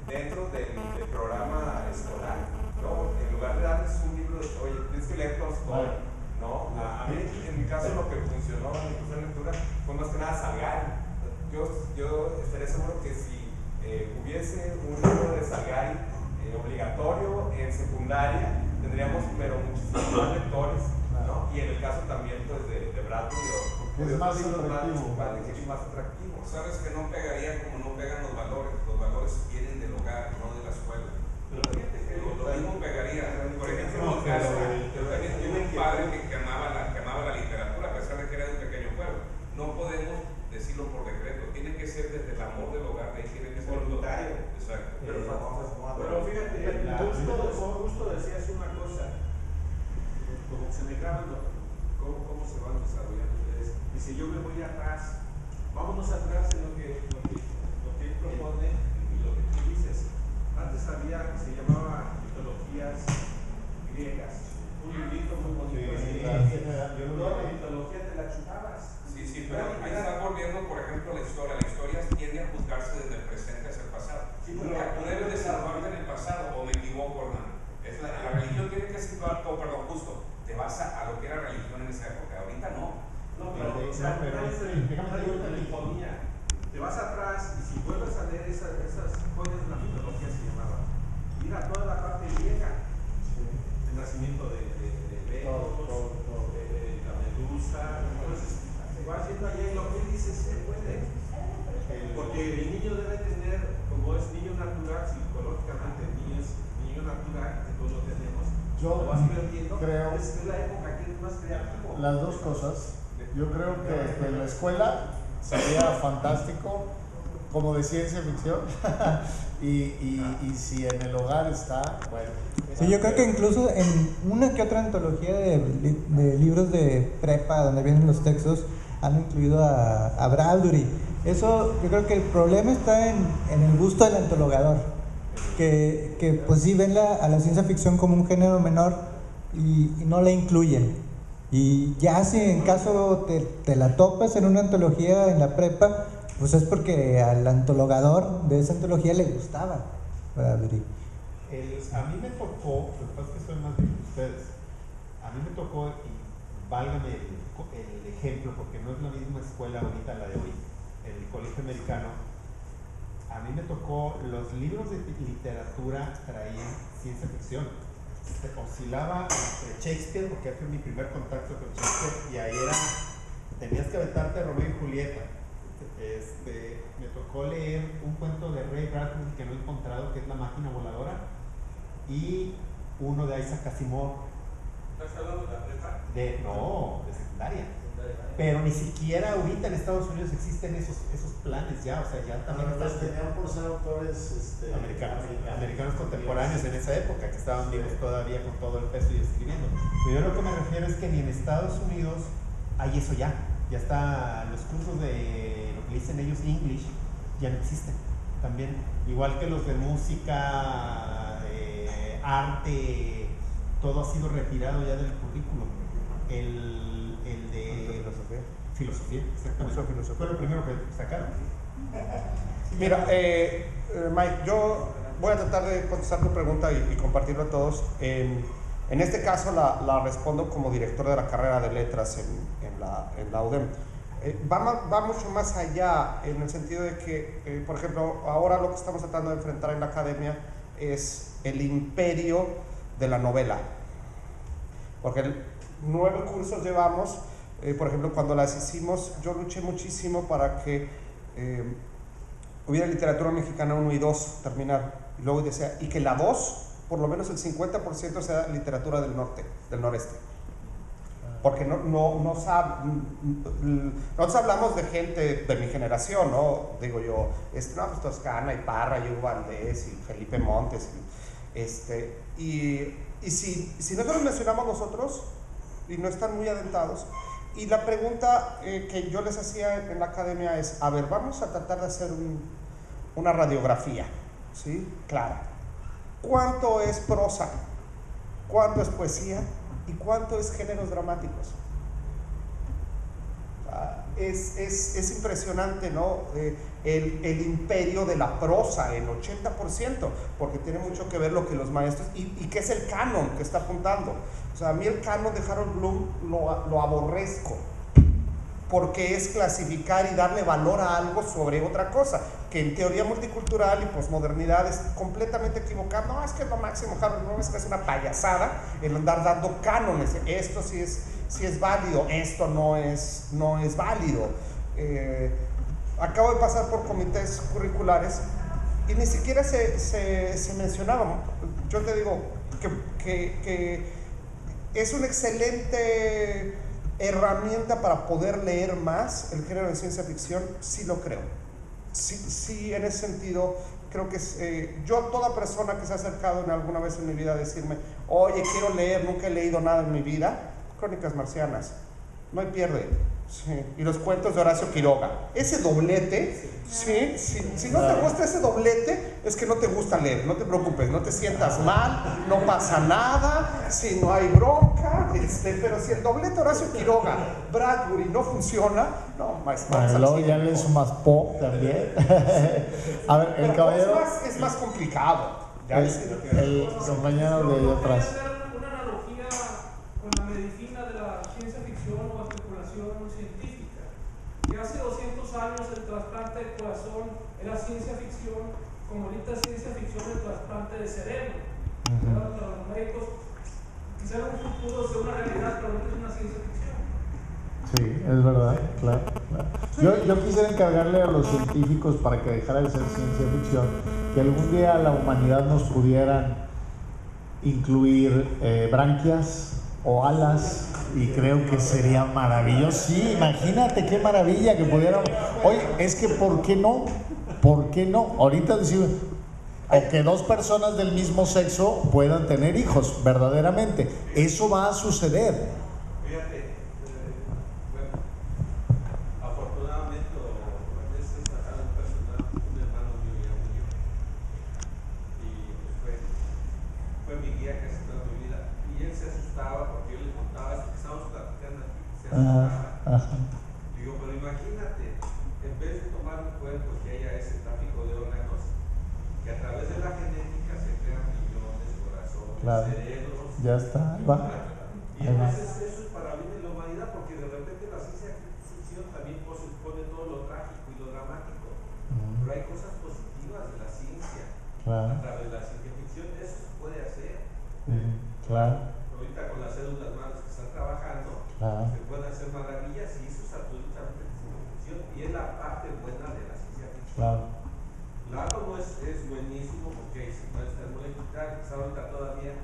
dentro del programa escolar, ¿no? En lugar de darles un libro de, oye, tienes que leer Tolstoy, ¿no? A mí, en mi caso, lo que funcionó en mi curso de lectura fue más que nada Salgari. Yo estaría seguro que si hubiese un libro de Salgari obligatorio en secundaria, tendríamos pero muchísimos más lectores, ¿no? Y en el caso también pues, de Bradbury es más atractivo. Es más atractivo. Sabes que no pegarían como no pegan los valores vienen del hogar, no de la escuela. Pero fíjate que lo mismo pegaría. Por ejemplo, en mi caso, yo también tuve un padre que amaba la literatura, a pesar de que era de un pequeño pueblo. No podemos decirlo por decreto, tiene que ser desde el amor del hogar, de ahí tiene que ser voluntario. Exacto. Pero fíjate, justo decías una cosa, como se me graban cómo se van desarrollando ustedes. Dice, yo me voy atrás, vámonos atrás en lo que él propone y lo que tú dices. Antes había, se llamaba mitologías griegas, un librito muy bonito. Toda la mitología te la chutabas. Sí, pero ahí está volviendo, por ejemplo, la historia. La historia tiende a juzgarse desde el presente hacia el pasado. Sí, tú debes de salvarte en el pasado, o me equivoco, hermano. La religión tiene que situar todo, perdón, justo. Te vas a lo que era religión en esa época. Ahorita no. No, pero la dicotomía. Te vas atrás y si vuelves a leer esas joyas de la mitología se llamaba. Mira toda la parte griega. El nacimiento de Venus, de la Medusa. Entonces, vas viendo allá y lo que él dice se puede. Porque el niño debe tener, como es niño natural, psicológicamente el niño es niño natural, que todos lo tenemos. Yo lo vas viendo, creo es la época que es más creativo. las dos cosas. Yo creo que en la escuela sería fantástico, como de ciencia ficción, y si en el hogar está, bueno. Sí, yo creo que incluso en una que otra antología de libros de prepa donde vienen los textos han incluido a Bradbury. Eso, yo creo que el problema está en el gusto del antologador, que pues sí ven a la ciencia ficción como un género menor y no la incluyen. Y ya si en caso te la topas en una antología en la prepa, pues es porque al antologador de esa antología le gustaba Bradbury. A mí me tocó, lo que pasa es que soy más bien que ustedes, a mí me tocó, y válgame el ejemplo, porque no es la misma escuela ahorita la de hoy, el colegio americano. A mí me tocó, los libros de literatura traían ciencia ficción. Oscilaba entre Shakespeare, porque fue mi primer contacto con Shakespeare, y ahí tenías que aventarte Romeo y Julieta. Me tocó leer un cuento de Ray Bradbury que no he encontrado, que es La máquina voladora, y uno de Isaac Asimov. ¿Estás hablando de la prepa? No, de secundaria. Pero ni siquiera ahorita en Estados Unidos existen esos planes ya, o sea, ya también tenían por ser autores americanos contemporáneos en esa época, que estaban vivos todavía con todo el peso y escribiendo. Pero yo lo que me refiero es que ni en Estados Unidos hay eso ya está, los cursos de lo que dicen ellos English ya no existen también, igual que los de música, arte, todo ha sido retirado ya del currículum. El de filosofía, exactamente. Fue lo primero que sacaron. Mira, Mike, yo voy a tratar de contestar tu pregunta y compartirlo a todos. En este caso la respondo como director de la carrera de letras en la UDEM. Va mucho más allá en el sentido de que, por ejemplo, ahora lo que estamos tratando de enfrentar en la academia es el imperio de la novela. Porque 9 cursos llevamos, por ejemplo, cuando las hicimos, yo luché muchísimo para que hubiera literatura mexicana 1 y 2 terminar. Y luego decía, y que la 2 por lo menos el 50% sea literatura del norte, del noreste. Porque nosotros hablamos de gente de mi generación, ¿no? Digo yo, pues Toscana y Parra y Hugo Valdés y Felipe Montes. Y si nosotros mencionamos nosotros, y no están muy adentados, y la pregunta que yo les hacía en la academia es, a ver, vamos a tratar de hacer una radiografía, ¿sí? Clara. ¿Cuánto es prosa? ¿Cuánto es poesía? ¿Y cuánto es géneros dramáticos? Es impresionante, ¿no? El imperio de la prosa, el 80%, porque tiene mucho que ver lo que los maestros, y qué es el canon que está apuntando. O sea, a mí el canon de Harold Bloom lo aborrezco, porque es clasificar y darle valor a algo sobre otra cosa, que en teoría multicultural y posmodernidad es completamente equivocado. No, es que es lo máximo, Harold Bloom, es que es una payasada el andar dando cánones. Esto sí es válido, esto no es válido. Acabo de pasar por comités curriculares y ni siquiera se mencionaba. Yo te digo que es una excelente herramienta para poder leer más el género de ciencia ficción, sí lo creo. Sí, en ese sentido, creo que yo, toda persona que se ha acercado en alguna vez en mi vida a decirme, oye, quiero leer, nunca he leído nada en mi vida, Crónicas Marcianas, no hay pierde. Sí. Y los cuentos de Horacio Quiroga, ese doblete, si no te gusta ese doblete, es que no te gusta leer, no te preocupes, no te sientas mal, no pasa nada, si no hay bronca, pero si el doblete Horacio Quiroga, Bradbury no funciona, no, más. Bueno, luego ya le sumas pop también. A ver, el caballero es más complicado. Ya el compañero de atrás. Una analogía con la medicina de la ciencia ficción o especulación científica. Que hace 200 años el trasplante de corazón era ciencia ficción, como ahorita es ciencia ficción el trasplante de cerebro. Para los médicos, quizá en un futuro sea una realidad, pero ahorita es una ciencia ficción. Sí, es verdad, claro. Yo quisiera encargarle a los científicos, para que dejara de ser ciencia ficción, que algún día la humanidad nos pudieran incluir branquias o alas, y creo que sería maravilloso. Sí, imagínate qué maravilla que pudiéramos. Oye, es que ¿por qué no? ¿Por qué no? Ahorita decimos, o que dos personas del mismo sexo puedan tener hijos, verdaderamente. Eso va a suceder. Fíjate, bueno, afortunadamente, a veces a un personal, un hermano mío ya murió. Y pues fue mi guía casi toda mi vida. Y él se asustaba porque yo le contaba esto que estábamos platicando aquí. Se asustaba. Digo, pero imagínate, en vez de tomar un cuerpo que haya ese tráfico de órganos, que a través de la genética se crean millones de corazones, cerebros. Ya está, va. Y entonces eso es para bien de la humanidad, porque de repente la ciencia ficción también pone todo lo trágico y lo dramático. Pero hay cosas positivas de la ciencia. A través de la ciencia ficción, eso se puede hacer. Ahorita con las células madres que están trabajando, se pueden hacer maravillas, y eso es absolutamente ciencia ficción, y es la parte buena de la ciencia ficción. El átomo es buenísimo porque se puede estar molecular, que está ahorita todavía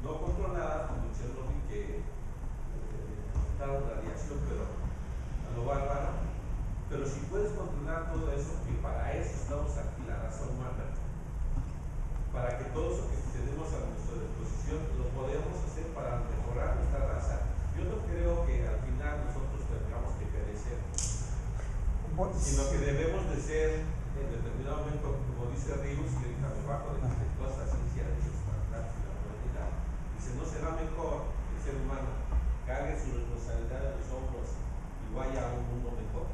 no controlada, como Chernobyl, que quitaron radiación, pero a lo bárbaro. Pero si puedes controlar todo eso, que para eso estamos aquí, la raza humana, para que todo eso que tenemos a nuestra disposición lo podemos hacer para mejorar nuestra raza. Yo no creo que al final nosotros tengamos que perecer, sino que debemos de ser, en determinado momento, como dice Ríos, que ahorita me bajo de toda esta ciencia de los traslados y la humanidad, dice, no será mejor que el ser humano cargue su responsabilidad en los hombros y vaya a un mundo mejor.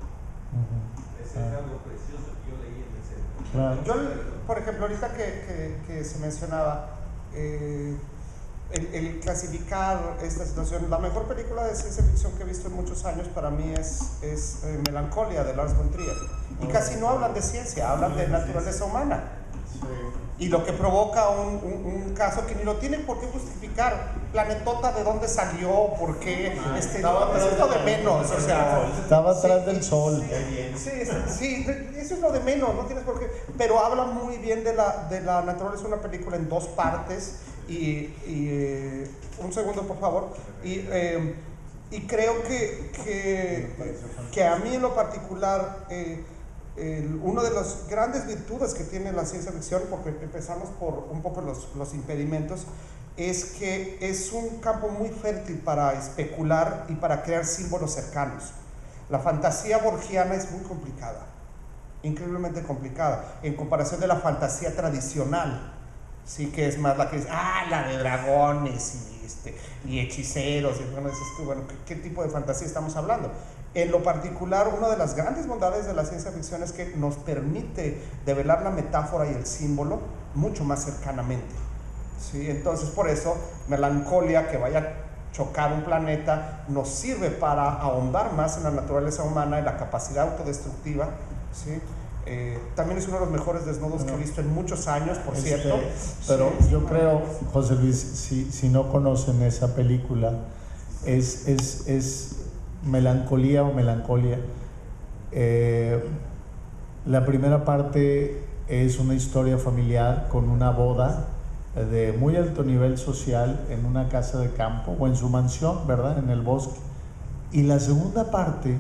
Ese es algo precioso que yo leí en el centro. Yo, por ejemplo, ahorita que se mencionaba el clasificar esta situación, la mejor película de ciencia ficción que he visto en muchos años para mí es Melancolía, de Lars von Trier, y casi no hablan de ciencia, hablan de naturaleza humana. Y lo que provoca un caso que ni lo tiene por qué justificar. Planetota, ¿de dónde salió? ¿Por qué? Eso es lo de menos. O sea, estaba atrás del sol. Sí, eso es lo de menos, no tienes por qué. Pero habla muy bien de la naturaleza, una película en 2 partes. Un segundo, por favor. Y creo que a mí en lo particular, una de las grandes virtudes que tiene la ciencia ficción, porque empezamos por un poco los impedimentos, es que es un campo muy fértil para especular y para crear símbolos cercanos. La fantasía borgiana es muy complicada, increíblemente complicada, en comparación de la fantasía tradicional, sí, que es más la que dice, la de dragones y hechiceros, y bueno, dices tú, bueno, ¿qué tipo de fantasía estamos hablando? En lo particular, una de las grandes bondades de la ciencia ficción es que nos permite develar la metáfora y el símbolo mucho más cercanamente, ¿sí? Entonces, por eso, Melancolía, que vaya a chocar un planeta, nos sirve para ahondar más en la naturaleza humana, en la capacidad autodestructiva, ¿sí? También es uno de los mejores desnudos que he visto en muchos años, por cierto. Pero yo creo, José Luis, si no conocen esa película, es Melancolía o Melancolia. La primera parte es una historia familiar con una boda de muy alto nivel social en una casa de campo o en su mansión, ¿verdad? En el bosque. Y la segunda parte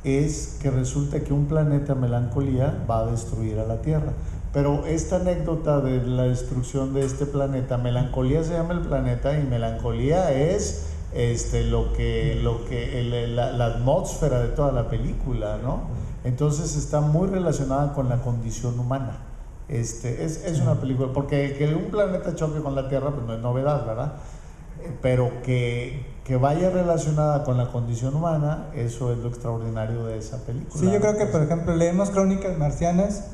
es que resulta que un planeta Melancolía va a destruir a la Tierra. Pero esta anécdota de la destrucción de este planeta, Melancolía se llama el planeta y Melancolía es la atmósfera de toda la película, ¿no? Entonces está muy relacionada con la condición humana. Es una película, porque que un planeta choque con la Tierra pues no es novedad, ¿verdad? Pero que vaya relacionada con la condición humana, eso es lo extraordinario de esa película. Sí, yo creo que, por ejemplo, leemos Crónicas Marcianas,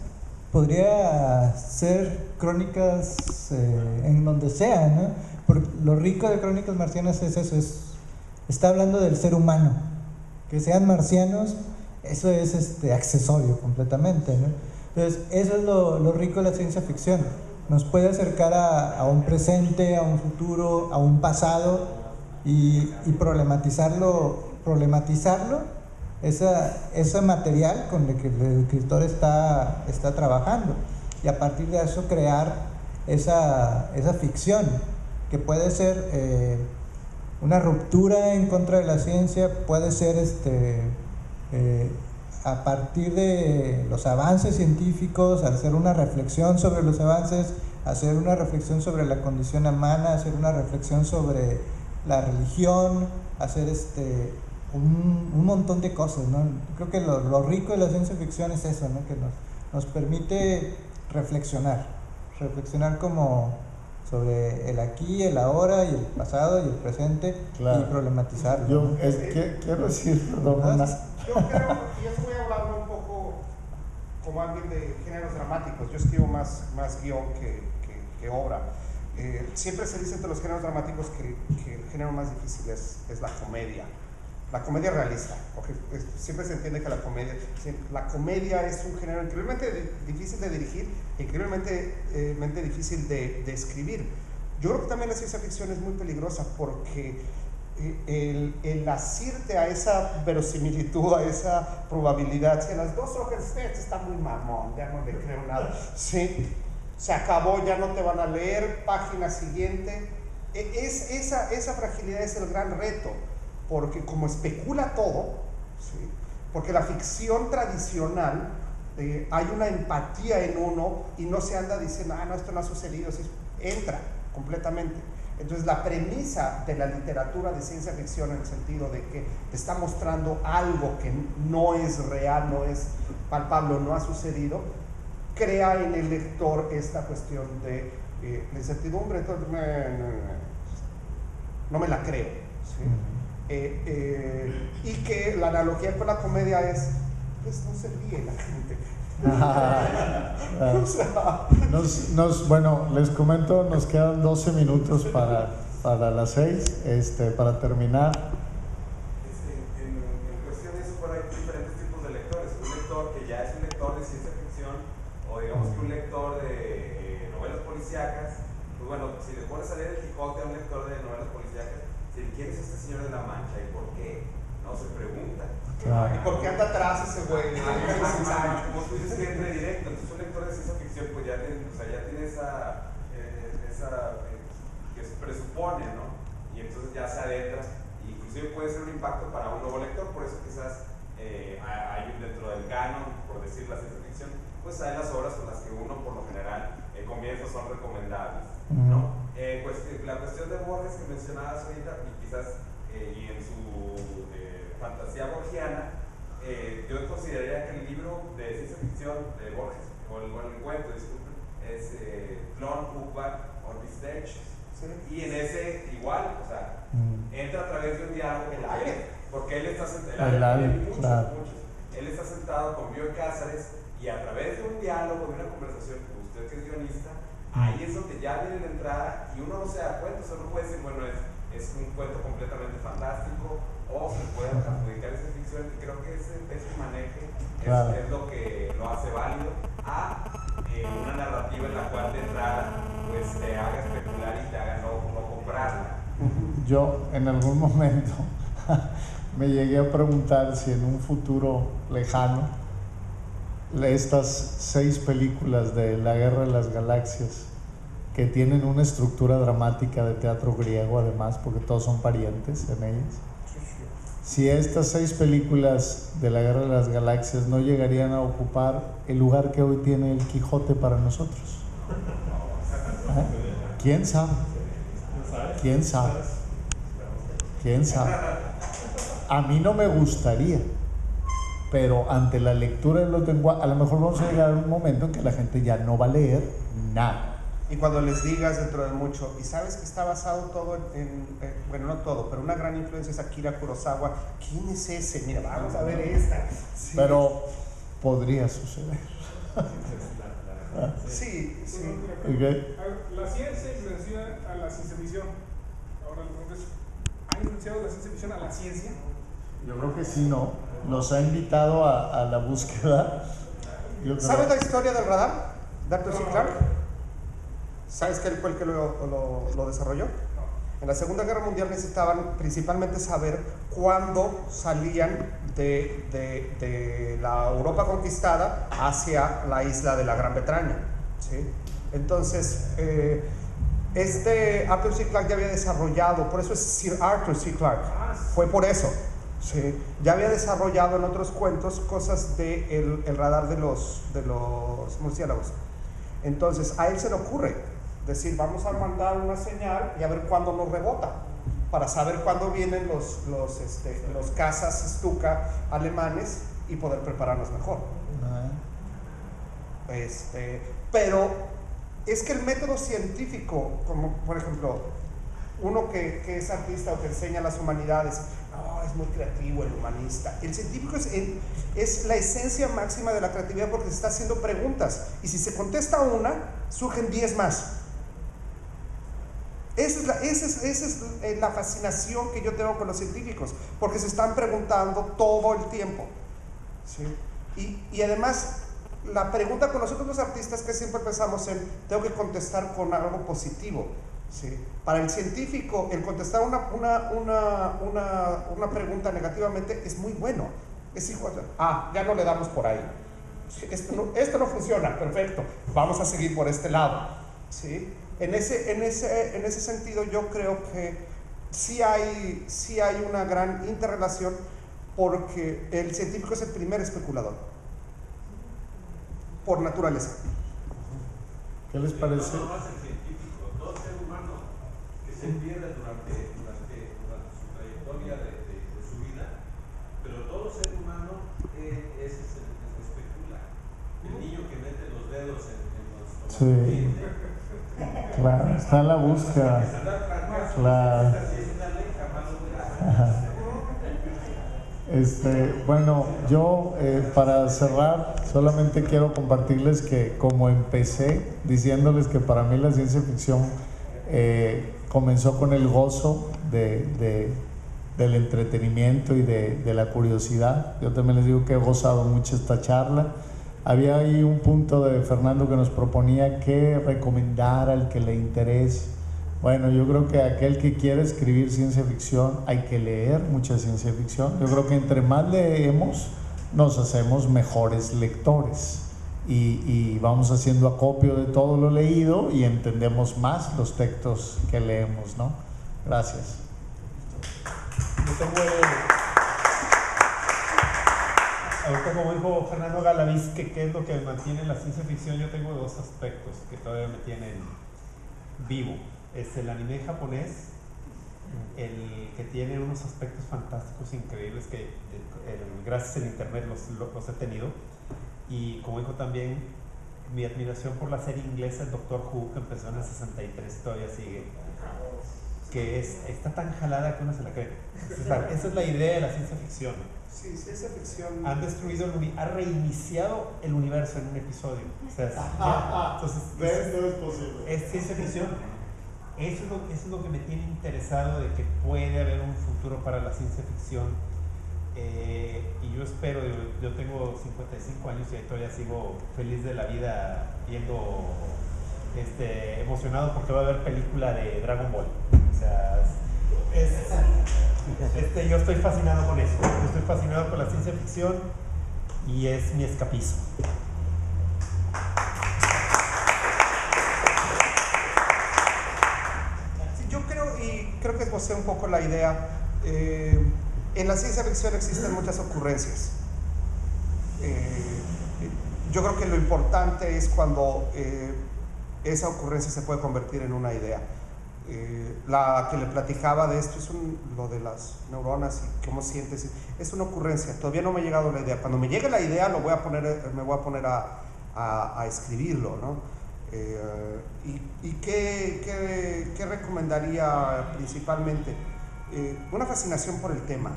podría ser crónicas en donde sea, ¿no? Porque lo rico de Crónicas Marcianas es eso, está hablando del ser humano. Que sean marcianos, eso es accesorio completamente, ¿no? Entonces, eso es lo rico de la ciencia ficción. Nos puede acercar a un presente, a un futuro, a un pasado y problematizarlo, ese material con el que el escritor está trabajando, y a partir de eso crear esa ficción que puede ser una ruptura en contra de la ciencia, puede ser a partir de los avances científicos, hacer una reflexión sobre los avances, hacer una reflexión sobre la condición humana, hacer una reflexión sobre la religión, hacer un montón de cosas, ¿no? Creo que lo rico de la ciencia ficción es eso, ¿no? Que nos permite reflexionar como sobre el aquí, el ahora y el pasado y el presente, claro, y problematizarlo. Quiero decir, yo creo, y eso voy a hablar un poco como alguien de géneros dramáticos. Yo escribo más guión que obra. Siempre se dice entre los géneros dramáticos que el género más difícil es la comedia realista, porque siempre se entiende que la comedia es un género increíblemente difícil de dirigir, increíblemente difícil de escribir. Yo creo que también la ciencia ficción es muy peligrosa porque el asirte a esa verosimilitud, a esa probabilidad, si en las 2 hojas está muy mamón, ya no le creo nada, sí, se acabó, ya no te van a leer, página siguiente, esa fragilidad es el gran reto, porque como especula todo, ¿sí? Porque la ficción tradicional, hay una empatía en uno y no se anda diciendo, no, esto no ha sucedido, sí, entra completamente. Entonces la premisa de la literatura de ciencia ficción, en el sentido de que te está mostrando algo que no es real, no es palpable, no ha sucedido, crea en el lector esta cuestión de incertidumbre. Entonces no me la creo, ¿sí? Y que la analogía con la comedia es, pues no se ríe la gente. Bueno, les comento, nos quedan 12 minutos para las 6, para terminar. En cuestión de eso, hay diferentes tipos de lectores. Un lector que ya es un lector de ciencia ficción o o digamos que un lector de novelas policíacas, pues bueno, si le pones a leer el Quijote a un lector de novelas policíacas, ¿quién es este señor de la Mancha y por qué? No se pregunta. Claro. ¿Y por qué anda atrás ese güey? Como tú dices que entre directo, entonces un lector de ciencia ficción pues ya tiene, esa que se presupone, ¿no? Y entonces ya se adentra, inclusive puede ser un impacto para un nuevo lector, por eso quizás hay dentro del canon, por decir la ciencia ficción, pues hay las obras con las que uno por lo general comienza son recomendables, ¿no? Pues la cuestión de Borges que mencionabas ahorita, y quizás y en su fantasía borgiana, yo consideraría que el libro de ciencia ficción de Borges, o el cuento, disculpen, es Clone Hookback on the Stage. Sí. Y en ese igual, o sea, entra a través de un diálogo con Alien, porque él está sentado, él está sentado con Bioy Cáceres y a través de un diálogo, de una conversación con usted que es guionista, ahí es donde ya viene la entrada y uno no se da cuenta, o sea, uno puede decir, bueno, es un cuento completamente fantástico o se puede adjudicar esa ficción, y creo que ese maneje es lo que lo hace válido a una narrativa en la cual de entrada pues te haga especular y te haga no comprarla. Yo en algún momento me llegué a preguntar si en un futuro lejano estas 6 películas de la Guerra de las Galaxias, que tienen una estructura dramática de teatro griego además, porque todos son parientes en ellas, si estas 6 películas de la Guerra de las Galaxias no llegarían a ocupar el lugar que hoy tiene el Quijote para nosotros. ¿Quién sabe? ¿Quién sabe? ¿Quién sabe? A mí no me gustaría, pero ante la lectura de los lenguajes, a lo mejor vamos a llegar a un momento en que la gente ya no va a leer nada. Y cuando les digas dentro de mucho, y sabes que está basado todo bueno, no todo, pero una gran influencia es Akira Kurosawa. ¿Quién es ese? Mira, vamos a ver esta. Sí. Pero podría suceder. Sí, sí. Okay. La ciencia influenció a la ciencia ficción. Ahora la pregunta es, ¿ha influenciado la ciencia ficción a la ciencia? Yo creo que sí, no. Nos ha invitado a la búsqueda. ¿Sabes la historia del radar? ¿Dr. C. Clarke? ¿Sabes que él fue el que lo desarrolló? En la Segunda Guerra Mundial necesitaban principalmente saber cuándo salían de la Europa conquistada hacia la isla de la Gran Bretaña, ¿sí? Entonces, Arthur C. Clarke ya había desarrollado, por eso es Sir Arthur C. Clarke, fue por eso, ¿sí? Ya había desarrollado en otros cuentos cosas del radar de los murciélagos. Entonces, a él se le ocurre decir, vamos a mandar una señal y a ver cuándo nos rebota, para saber cuándo vienen los cazas Stuka alemanes y poder prepararnos mejor. Pero es que el método científico, como por ejemplo, uno que es artista o que enseña las humanidades, no, es muy creativo el humanista. El científico es la esencia máxima de la creatividad porque se está haciendo preguntas y si se contesta una, surgen 10 más. Esa es la fascinación que yo tengo con los científicos, porque se están preguntando todo el tiempo, ¿sí? Y además, la pregunta con nosotros los artistas que siempre pensamos en, tengo que contestar con algo positivo, ¿sí? Para el científico, el contestar una pregunta negativamente es muy bueno. Es igual, ya no le damos por ahí. Esto no funciona, perfecto, vamos a seguir por este lado, ¿sí? En ese sentido yo creo que sí hay una gran interrelación, porque el científico es el primer especulador por naturaleza. ¿Qué les parece? No más el científico, todo ser humano que se pierde durante su trayectoria de su vida, pero todo ser humano especula. El niño que mete los dedos en los sí. Claro, está en la búsqueda. Claro. Bueno, yo para cerrar solamente quiero compartirles que como empecé diciéndoles que para mí la ciencia ficción comenzó con el gozo del entretenimiento y de la curiosidad. Yo también les digo que he gozado mucho esta charla. Había ahí un punto de Fernando que nos proponía que recomendar al que le interese. Bueno, yo creo que aquel que quiere escribir ciencia ficción, hay que leer mucha ciencia ficción. Yo creo que entre más leemos, nos hacemos mejores lectores y vamos haciendo acopio de todo lo leído y entendemos más los textos que leemos, ¿no? Gracias. Ahorita, como dijo Fernando Galaviz, que qué es lo que mantiene la ciencia ficción, yo tengo dos aspectos que todavía me tienen vivo. Es el anime japonés, el que tiene unos aspectos fantásticos increíbles que gracias al internet los he tenido, y como dijo también, mi admiración por la serie inglesa Doctor Who, que empezó en el 63 y todavía sigue, que está tan jalada que uno se la cree. Esa es la idea de la ciencia ficción. Sí, ciencia ficción. Han destruido ha reiniciado el universo en un episodio. O sea, entonces, no es posible. Es ciencia ficción. Eso es lo que me tiene interesado, de que puede haber un futuro para la ciencia ficción. Y yo espero, yo tengo 55 años y todavía sigo feliz de la vida, viendo, emocionado porque va a haber película de Dragon Ball. O sea, yo estoy fascinado con eso. Yo estoy fascinado con la ciencia ficción y es mi escapismo. Yo creo que esbocé un poco la idea. En la ciencia ficción existen muchas ocurrencias. Yo creo que lo importante es cuando esa ocurrencia se puede convertir en una idea. La que le platicaba de esto es lo de las neuronas y cómo sientes, es una ocurrencia. Todavía no me ha llegado la idea. Cuando me llegue la idea me voy a poner a escribirlo, ¿no? ¿Y qué recomendaría principalmente? Una fascinación por el tema.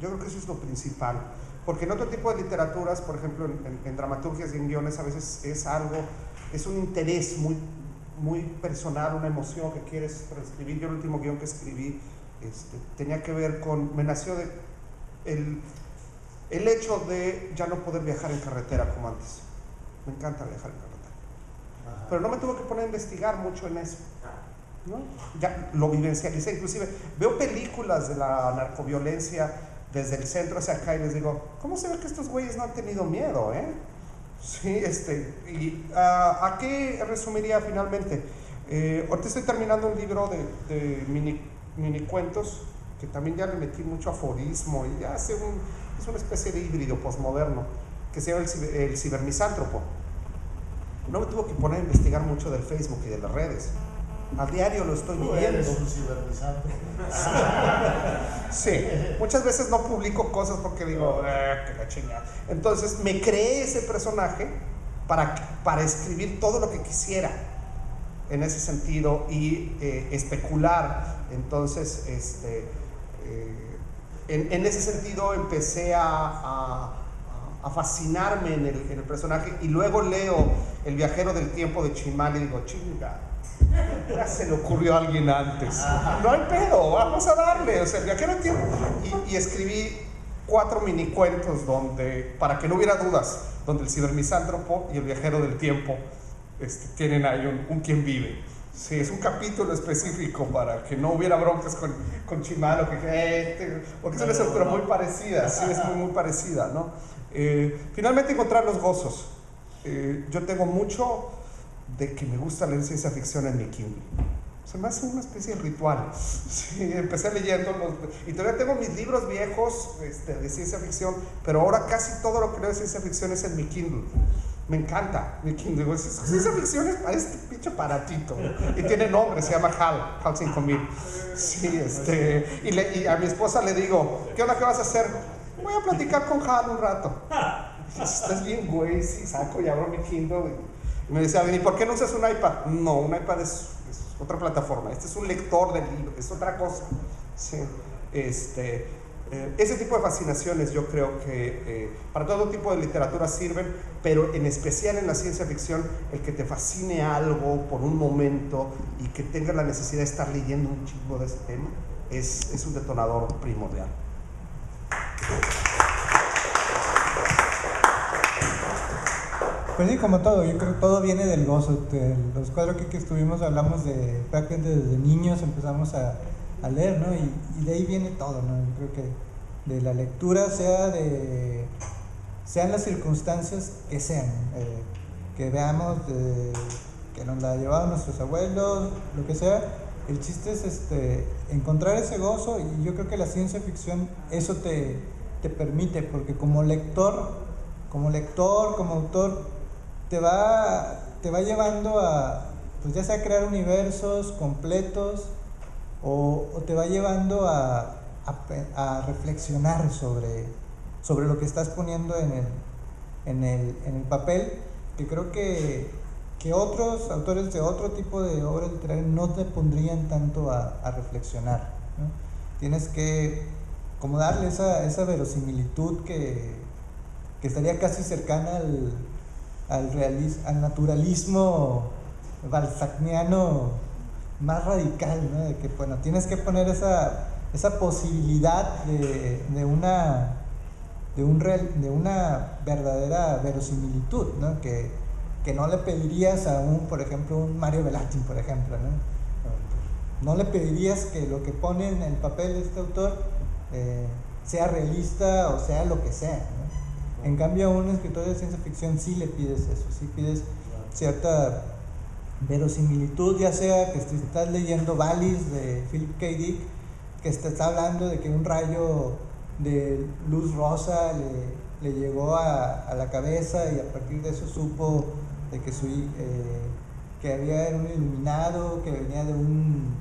Yo creo que eso es lo principal, porque en otro tipo de literaturas, por ejemplo en dramaturgias y en guiones, a veces es un interés muy personal, una emoción que quieres transcribir. Yo el último guión que escribí tenía que ver me nació de el hecho de ya no poder viajar en carretera como antes. Me encanta viajar en carretera, pero no me tuve que poner a investigar mucho en eso, ¿no? Ya lo vivencialicé. Inclusive veo películas de la narcoviolencia desde el centro hacia acá y les digo, ¿cómo se ve que estos güeyes no han tenido miedo, Sí, ¿a qué resumiría finalmente? Ahorita estoy terminando un libro de mini cuentos, que también ya le metí mucho aforismo y ya es una especie de híbrido posmoderno, que se llama el cibermisántropo. No me tuve que poner a investigar mucho del Facebook y de las redes. A diario lo estoy viviendo. Eres un cibermisántropo. Sí, muchas veces no publico cosas porque digo, que la chingada. Entonces me creé ese personaje para escribir todo lo que quisiera en ese sentido y especular. Entonces, en ese sentido empecé a fascinarme en el personaje, y luego leo El viajero del tiempo de Chimal y digo, chinga, ya se le ocurrió a alguien antes. No hay pedo, vamos a darle. O sea, el viajero del tiempo. Y escribí 4 mini cuentos para que no hubiera dudas, donde el cibermisántropo y el viajero del tiempo tienen ahí un quien vive. Sí, es un capítulo específico para que no hubiera broncas con Chimal o porque es una estructura muy parecida, sí, es muy parecida, ¿no? Finalmente, encontrar los gozos. Yo tengo mucho de que me gusta leer ciencia ficción en mi Kindle. Se me hace una especie de ritual. Sí, empecé leyendo y todavía tengo mis libros viejos de ciencia ficción, pero ahora casi todo lo que leo de ciencia ficción es en mi Kindle. Me encanta mi Kindle. Ciencia ficción es para este pinche aparatito, ¿no? Y tiene nombre, se llama HAL 5000. Sí, y a mi esposa le digo, ¿qué onda, qué vas a hacer? Voy a platicar con HAL un rato. Estás bien, güey. Sí, saco y abro mi Kindle y me decía, ¿y por qué no usas un iPad? No, un iPad es otra plataforma. Este es un lector de libros, es otra cosa. Sí. Ese tipo de fascinaciones yo creo que para todo tipo de literatura sirven, pero en especial en la ciencia ficción, el que te fascine algo por un momento y que tengas la necesidad de estar leyendo un chingo de ese tema es un detonador primordial. Pues sí, como todo, yo creo que todo viene del gozo. Los 4 que estuvimos hablamos de prácticamente desde niños empezamos a leer, ¿no? Y de ahí viene todo, ¿no? Yo creo que de la lectura, sean las circunstancias que sean, que veamos, que nos la llevaban nuestros abuelos, lo que sea, el chiste es encontrar ese gozo, y yo creo que la ciencia ficción eso te permite, porque como lector, como autor, te va llevando a, pues ya sea crear universos completos, o te va llevando a reflexionar sobre lo que estás poniendo en el papel, que creo que otros autores de otro tipo de obras literarias no te pondrían tanto a reflexionar, ¿no? Tienes que como darle esa verosimilitud que estaría casi cercana al naturalismo balzacniano más radical, ¿no? De que, bueno, tienes que poner esa posibilidad de una verdadera verosimilitud, ¿no? Que no le pedirías a por ejemplo, un Mario Belattin, por ejemplo, ¿no? No le pedirías que lo que pone en el papel este autor sea realista o sea lo que sea, ¿no? En cambio, a un escritor de ciencia ficción sí le pides eso, sí pides cierta verosimilitud, ya sea que estás leyendo Valis de Philip K. Dick, que te está hablando de que un rayo de luz rosa le llegó a la cabeza, y a partir de eso supo de que que había un iluminado que venía de un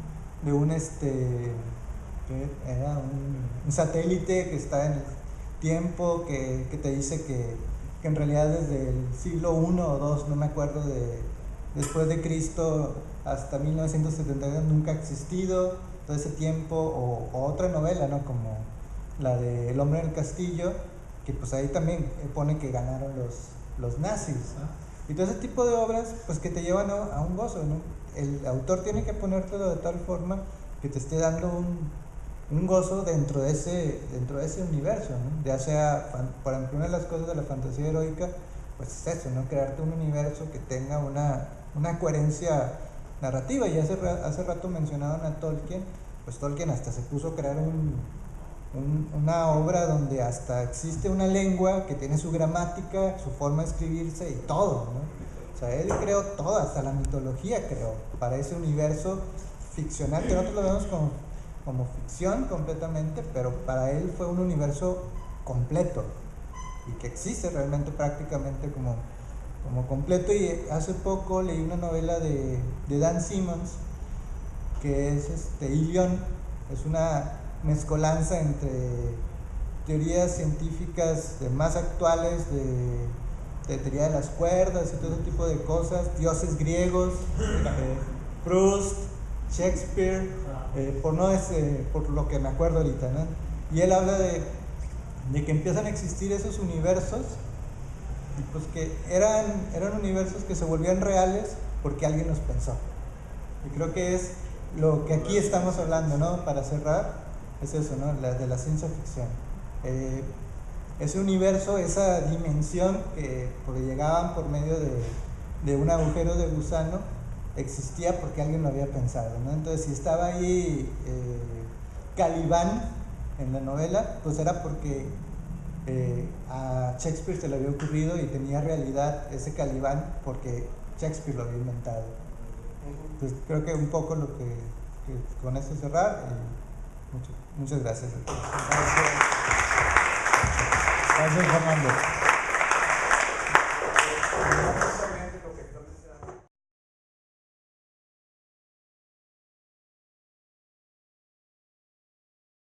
satélite que está en el tiempo, que te dice que en realidad desde el siglo I o II, no me acuerdo, después de Cristo hasta 1972 nunca ha existido todo ese tiempo, o otra novela, ¿no? Como la de El hombre en el castillo, que pues ahí también pone que ganaron los nazis, ¿no? Y todo ese tipo de obras pues que te llevan a un gozo, ¿no? El autor tiene que ponértelo de tal forma que te esté dando un gozo dentro de ese universo, ¿no? Ya sea, por ejemplo, una de las cosas de la fantasía heroica pues es eso, ¿no? Crearte un universo que tenga una coherencia narrativa. Y hace rato mencionaban a Tolkien, pues Tolkien hasta se puso a crear una obra donde hasta existe una lengua que tiene su gramática, su forma de escribirse y todo, ¿no? O sea, él creó todo, hasta la mitología creó para ese universo ficcional que nosotros lo vemos como ficción completamente, pero para él fue un universo completo y que existe realmente prácticamente como completo. Y hace poco leí una novela de Dan Simmons que es Ilion. Es una mezcolanza entre teorías científicas más actuales de teoría de las cuerdas y todo ese tipo de cosas, dioses griegos, Proust, Shakespeare, por lo que me acuerdo ahorita, ¿no? Y él habla de que empiezan a existir esos universos, y pues que eran universos que se volvían reales porque alguien los pensó. Y creo que es lo que aquí estamos hablando, ¿no? Para cerrar, es eso, ¿no? De la ciencia ficción. Ese universo, esa dimensión que llegaban por medio de un agujero de gusano, existía porque alguien lo había pensado, ¿no? Entonces, si estaba ahí Calibán en la novela, pues era porque a Shakespeare se le había ocurrido y tenía realidad ese Calibán porque Shakespeare lo había inventado. Entonces, creo que un poco lo que con eso cerrar. Muchas gracias. Gracias, Fernando.